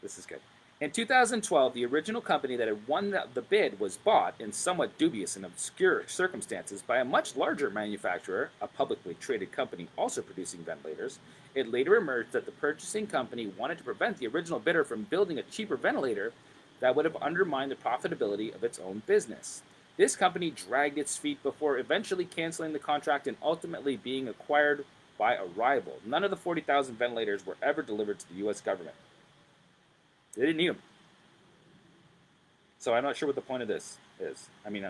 This is good. In 2012, the original company that had won the bid was bought in somewhat dubious and obscure circumstances by a much larger manufacturer, a publicly traded company also producing ventilators. It later emerged that the purchasing company wanted to prevent the original bidder from building a cheaper ventilator that would have undermined the profitability of its own business. This company dragged its feet before eventually canceling the contract and ultimately being acquired by a rival. None of the 40,000 ventilators were ever delivered to the U.S. government. They didn't need them. So I'm not sure what the point of this is. I mean,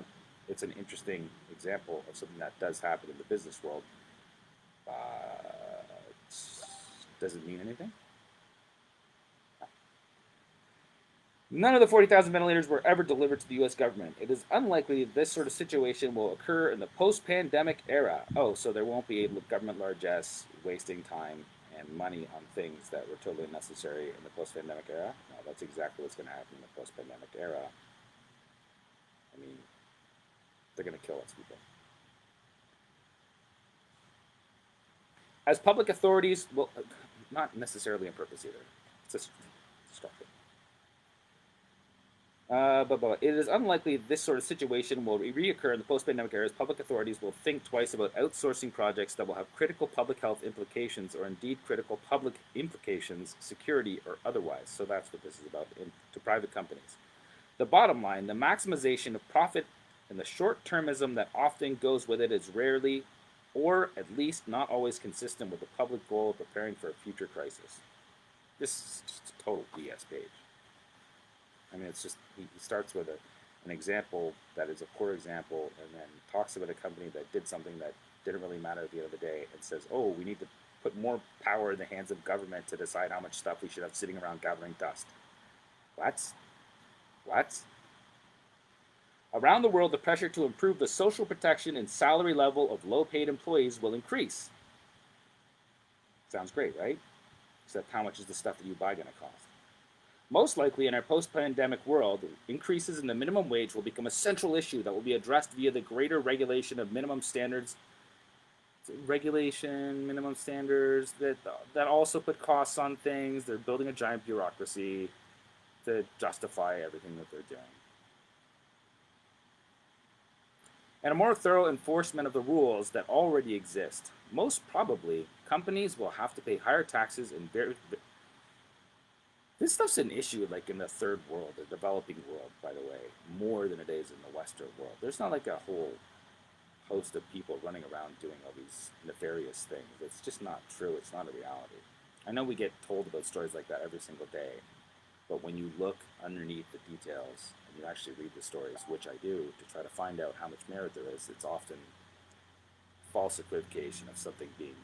it's an interesting example of something that does happen in the business world. Does it mean anything? None of the 40,000 ventilators were ever delivered to the U.S. government. It is unlikely that this sort of situation will occur in the post-pandemic era. Oh, so there won't be a government largesse wasting time and money on things that were totally unnecessary in the post-pandemic era? No, that's exactly what's going to happen in the post-pandemic era. I mean, they're going to kill us, people. As public authorities, well, not necessarily on purpose either. It's just destructive. But it is unlikely this sort of situation will reoccur in the post-pandemic era, as public authorities will think twice about outsourcing projects that will have critical public health implications, or indeed critical public implications, security or otherwise. So that's what this is about, to private companies. The bottom line, the maximization of profit and the short-termism that often goes with it is rarely, or at least not always, consistent with the public goal of preparing for a future crisis. This is just a total BS page. I mean, it's just, he starts with an example that is a poor example, and then talks about a company that did something that didn't really matter at the end of the day, and says, oh, we need to put more power in the hands of government to decide how much stuff we should have sitting around gathering dust. What? Around the world, the pressure to improve the social protection and salary level of low-paid employees will increase. Sounds great, right? Except how much is the stuff that you buy going to cost? Most likely, in our post-pandemic world, increases in the minimum wage will become a central issue that will be addressed via the greater regulation of minimum standards. Minimum standards that also put costs on things. They're building a giant bureaucracy to justify everything that they're doing. And a more thorough enforcement of the rules that already exist. Most probably, companies will have to pay higher taxes in this stuff's an issue like in the third world, the developing world, by the way, more than it is in the Western world. There's not like a whole host of people running around doing all these nefarious things. It's just not true. It's not a reality. I know we get told about stories like that every single day, but when you look underneath the details and you actually read the stories, which I do, to try to find out how much merit there is, it's often false equivocation of something being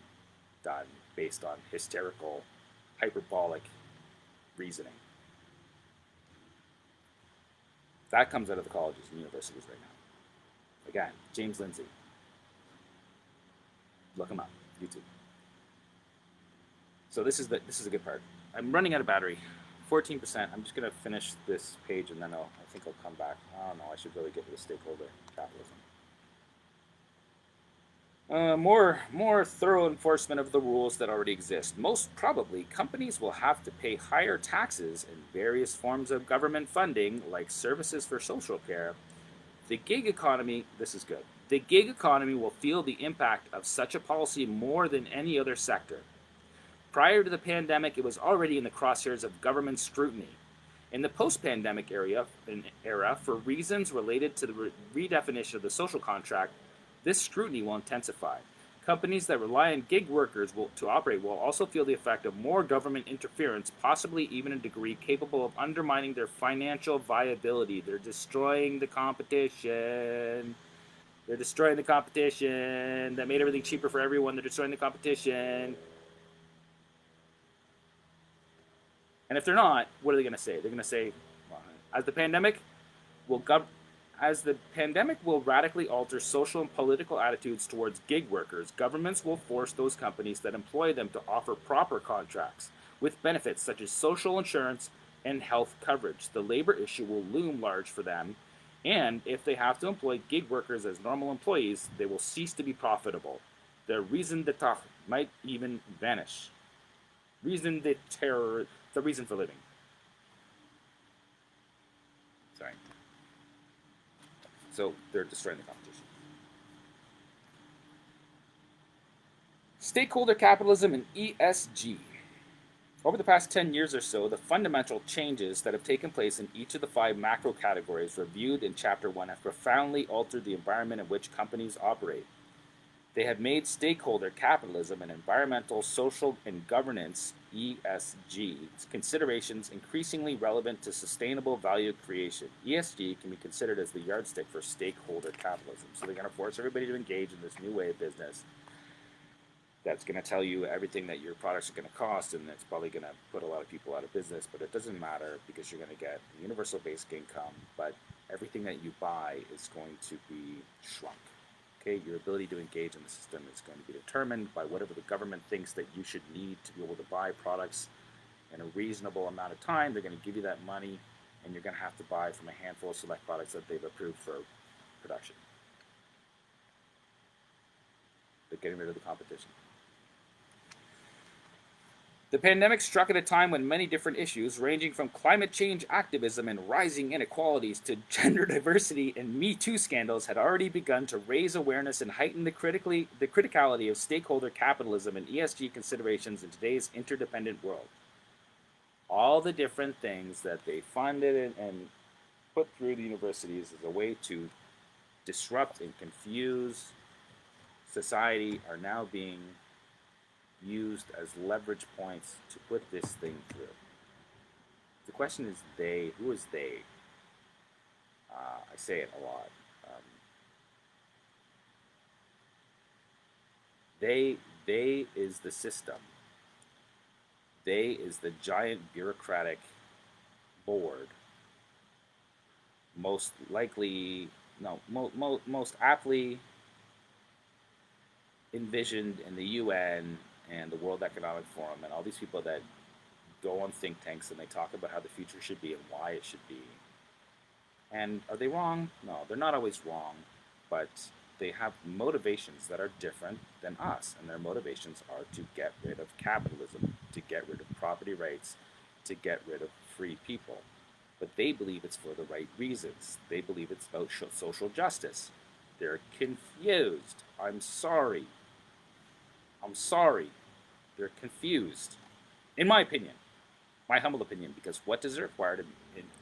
done based on hysterical, hyperbolic reasoning. That comes out of the colleges and universities right now. Again, James Lindsay. Look him up, YouTube. So this is a good part. I'm running out of battery, 14%. I'm just gonna finish this page and then I think I'll come back. Oh no, I should really get to the stakeholder capitalism. More thorough enforcement of the rules that already exist. Most probably, companies will have to pay higher taxes in various forms of government funding, like services for social care. The gig economy, this is good. The gig economy will feel the impact of such a policy more than any other sector. Prior to the pandemic, it was already in the crosshairs of government scrutiny. In the post-pandemic era, for reasons related to the redefinition of the social contract, this scrutiny will intensify. Companies that rely on gig workers to operate will also feel the effect of more government interference, possibly even a degree capable of undermining their financial viability. They're destroying the competition. That made everything cheaper for everyone. They're destroying the competition. And if they're not, what are they going to say? They're going to say, well, as the pandemic will radically alter social and political attitudes towards gig workers, governments will force those companies that employ them to offer proper contracts with benefits such as social insurance and health coverage. The labor issue will loom large for them, and if they have to employ gig workers as normal employees, they will cease to be profitable. Their raison d'etre might even vanish. The reason for living. Sorry. So they're destroying the competition. Stakeholder capitalism and ESG. Over the past 10 years or so, the fundamental changes that have taken place in each of the 5 macro categories reviewed in Chapter 1 have profoundly altered the environment in which companies operate. They have made stakeholder capitalism and environmental, social, and governance (ESG) considerations increasingly relevant to sustainable value creation. ESG can be considered as the yardstick for stakeholder capitalism. So they're going to force everybody to engage in this new way of business that's going to tell you everything that your products are going to cost, and it's probably going to put a lot of people out of business, but it doesn't matter because you're going to get universal basic income, but everything that you buy is going to be shrunk. Okay, your ability to engage in the system is going to be determined by whatever the government thinks that you should need to be able to buy products in a reasonable amount of time. They're going to give you that money, and you're going to have to buy from a handful of select products that they've approved for production. They're getting rid of the competition. The pandemic struck at a time when many different issues, ranging from climate change activism and rising inequalities to gender diversity and Me Too scandals, had already begun to raise awareness and heighten the criticality of stakeholder capitalism and ESG considerations in today's interdependent world. All the different things that they funded and put through the universities as a way to disrupt and confuse society are now being used as leverage points to put this thing through. The question is they. Who is they? I say it a lot. They is the system. They is the giant bureaucratic board, most aptly envisioned in the UN and the World Economic Forum and all these people that go on think tanks and they talk about how the future should be and why it should be. And are they wrong? No, they're not always wrong, but they have motivations that are different than us, and their motivations are to get rid of capitalism, to get rid of property rights, to get rid of free people. But they believe it's for the right reasons. They believe it's about social justice. They're confused. I'm sorry. They're confused. In my opinion, my humble opinion, because what does it require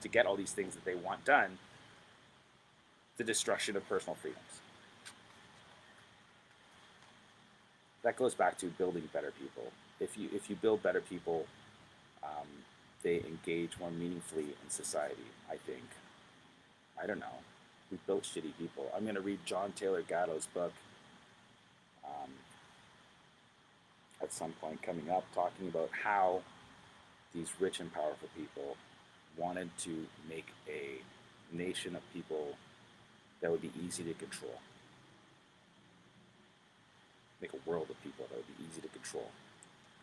to get all these things that they want done? The destruction of personal freedoms. That goes back to building better people. If you build better people, they engage more meaningfully in society, I think. I don't know. We built shitty people. I'm going to read John Taylor Gatto's book at some point coming up, talking about how these rich and powerful people wanted to make a nation of people that would be easy to control. Make a world of people that would be easy to control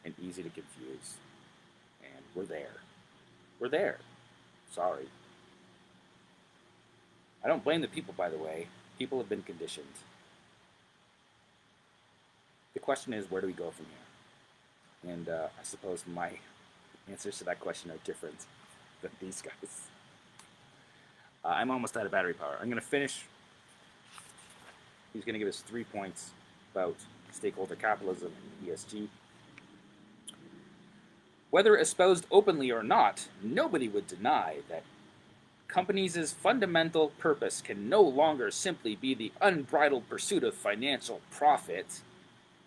and easy to confuse. And we're there. We're there. Sorry. I don't blame the people, by the way. People have been conditioned. The question is, where do we go from here? And I suppose my answers to that question are different than these guys. I'm almost out of battery power. I'm going to finish. He's going to give us 3 points about stakeholder capitalism and ESG. Whether espoused openly or not, nobody would deny that companies' fundamental purpose can no longer simply be the unbridled pursuit of financial profit.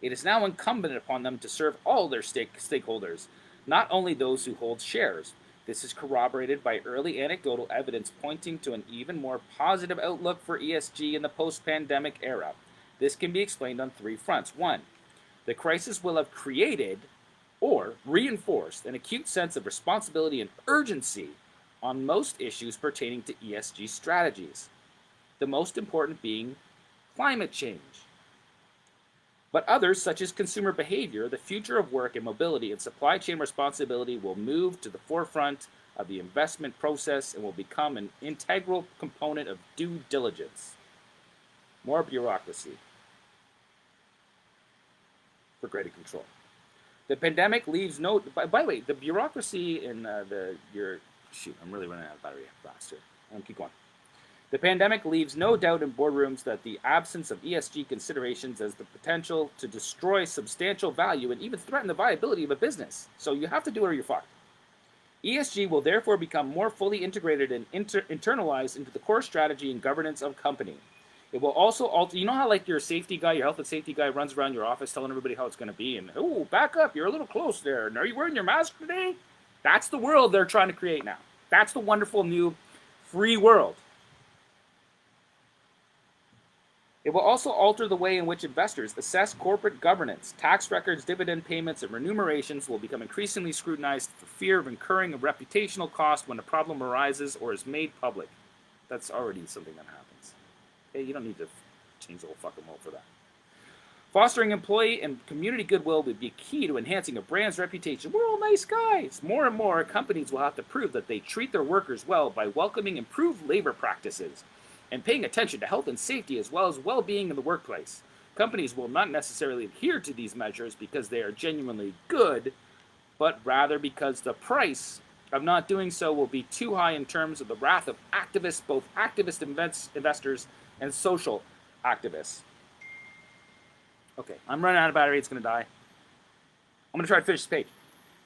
It is now incumbent upon them to serve all their stakeholders, not only those who hold shares. This is corroborated by early anecdotal evidence pointing to an even more positive outlook for ESG in the post-pandemic era. This can be explained on 3 fronts. 1, the crisis will have created or reinforced an acute sense of responsibility and urgency on most issues pertaining to ESG strategies, the most important being climate change. But others, such as consumer behavior, the future of work and mobility, and supply chain responsibility will move to the forefront of the investment process and will become an integral component of due diligence. More bureaucracy for greater control. The pandemic leaves no... By the way, the bureaucracy in Shoot, I'm really running out of battery fast here. I'm going to keep going. The pandemic leaves no doubt in boardrooms that the absence of ESG considerations has the potential to destroy substantial value and even threaten the viability of a business. So you have to do it or you're fucked. ESG will therefore become more fully integrated and internalized into the core strategy and governance of a company. It will also alter. You know how like your safety guy, your health and safety guy, runs around your office telling everybody how it's going to be, and oh, back up, you're a little close there. And are you wearing your mask today? That's the world they're trying to create now. That's the wonderful new free world. It will also alter the way in which investors assess corporate governance. Tax records, dividend payments, and remunerations will become increasingly scrutinized for fear of incurring a reputational cost when a problem arises or is made public. That's already something that happens. Hey, you don't need to change the whole fucking world for that. Fostering employee and community goodwill would be key to enhancing a brand's reputation. We're all nice guys. More and more companies will have to prove that they treat their workers well by welcoming improved labor practices and paying attention to health and safety as well as well-being in the workplace. Companies will not necessarily adhere to these measures because they are genuinely good, but rather because the price of not doing so will be too high in terms of the wrath of activists, both activist investors and social activists. Okay, I'm running out of battery. It's going to die. I'm going to try to finish this page.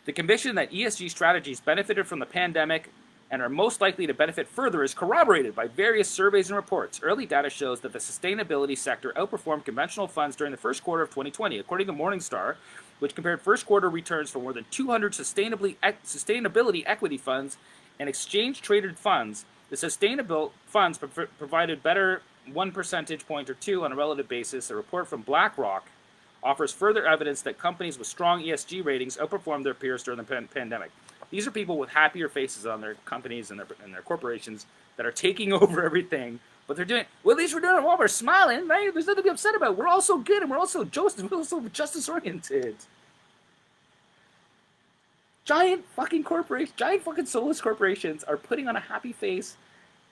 The conviction that ESG strategies benefited from the pandemic and are most likely to benefit further is corroborated by various surveys and reports. Early data shows that the sustainability sector outperformed conventional funds during the first quarter of 2020. According to Morningstar, which compared first quarter returns for more than 200 sustainability equity funds and exchange-traded funds, the sustainable funds provided better 1 percentage point or 2 on a relative basis. A report from BlackRock offers further evidence that companies with strong ESG ratings outperformed their peers during the pandemic. These are people with happier faces on their companies and their corporations that are taking over everything. But they're doing, well, at least we're doing it while we're smiling, right? There's nothing to be upset about. We're all so good and we're also justice-oriented. Giant fucking corporations, giant fucking soulless corporations are putting on a happy face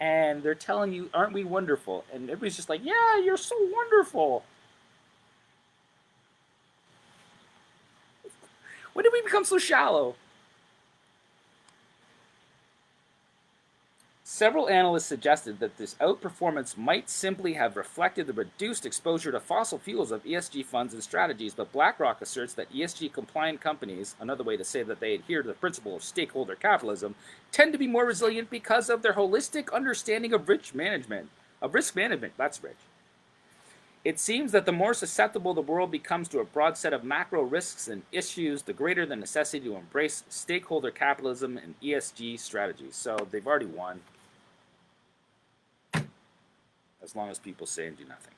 and they're telling you, aren't we wonderful? And everybody's just like, yeah, you're so wonderful. When did we become so shallow? Several analysts suggested that this outperformance might simply have reflected the reduced exposure to fossil fuels of ESG funds and strategies, but BlackRock asserts that ESG-compliant companies, another way to say that they adhere to the principle of stakeholder capitalism, tend to be more resilient because of their holistic understanding of risk management. That's rich. It seems that the more susceptible the world becomes to a broad set of macro risks and issues, the greater the necessity to embrace stakeholder capitalism and ESG strategies. So they've already won. As long as people say and do nothing.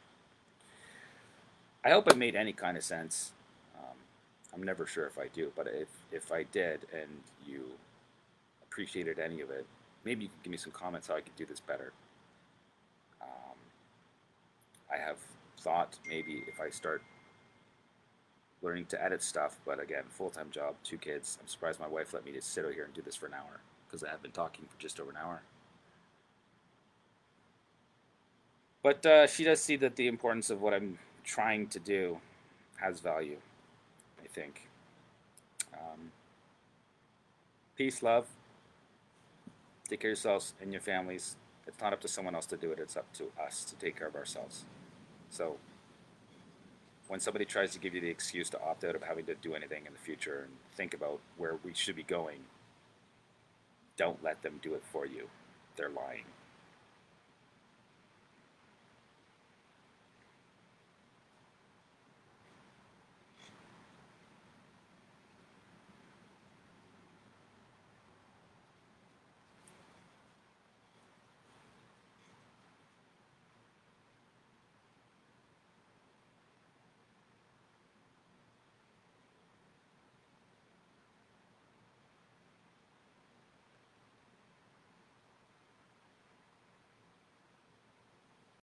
I hope it made any kind of sense. I'm never sure if I do, but if I did and you appreciated any of it, maybe you can give me some comments how I could do this better. I have thought maybe if I start learning to edit stuff, but again, full-time job, 2 kids. I'm surprised my wife let me just sit out here and do this for an hour because I have been talking for just over an hour. But she does see that the importance of what I'm trying to do has value, I think. Peace, love. Take care of yourselves and your families. It's not up to someone else to do it. It's up to us to take care of ourselves. So when somebody tries to give you the excuse to opt out of having to do anything in the future and think about where we should be going, don't let them do it for you. They're lying.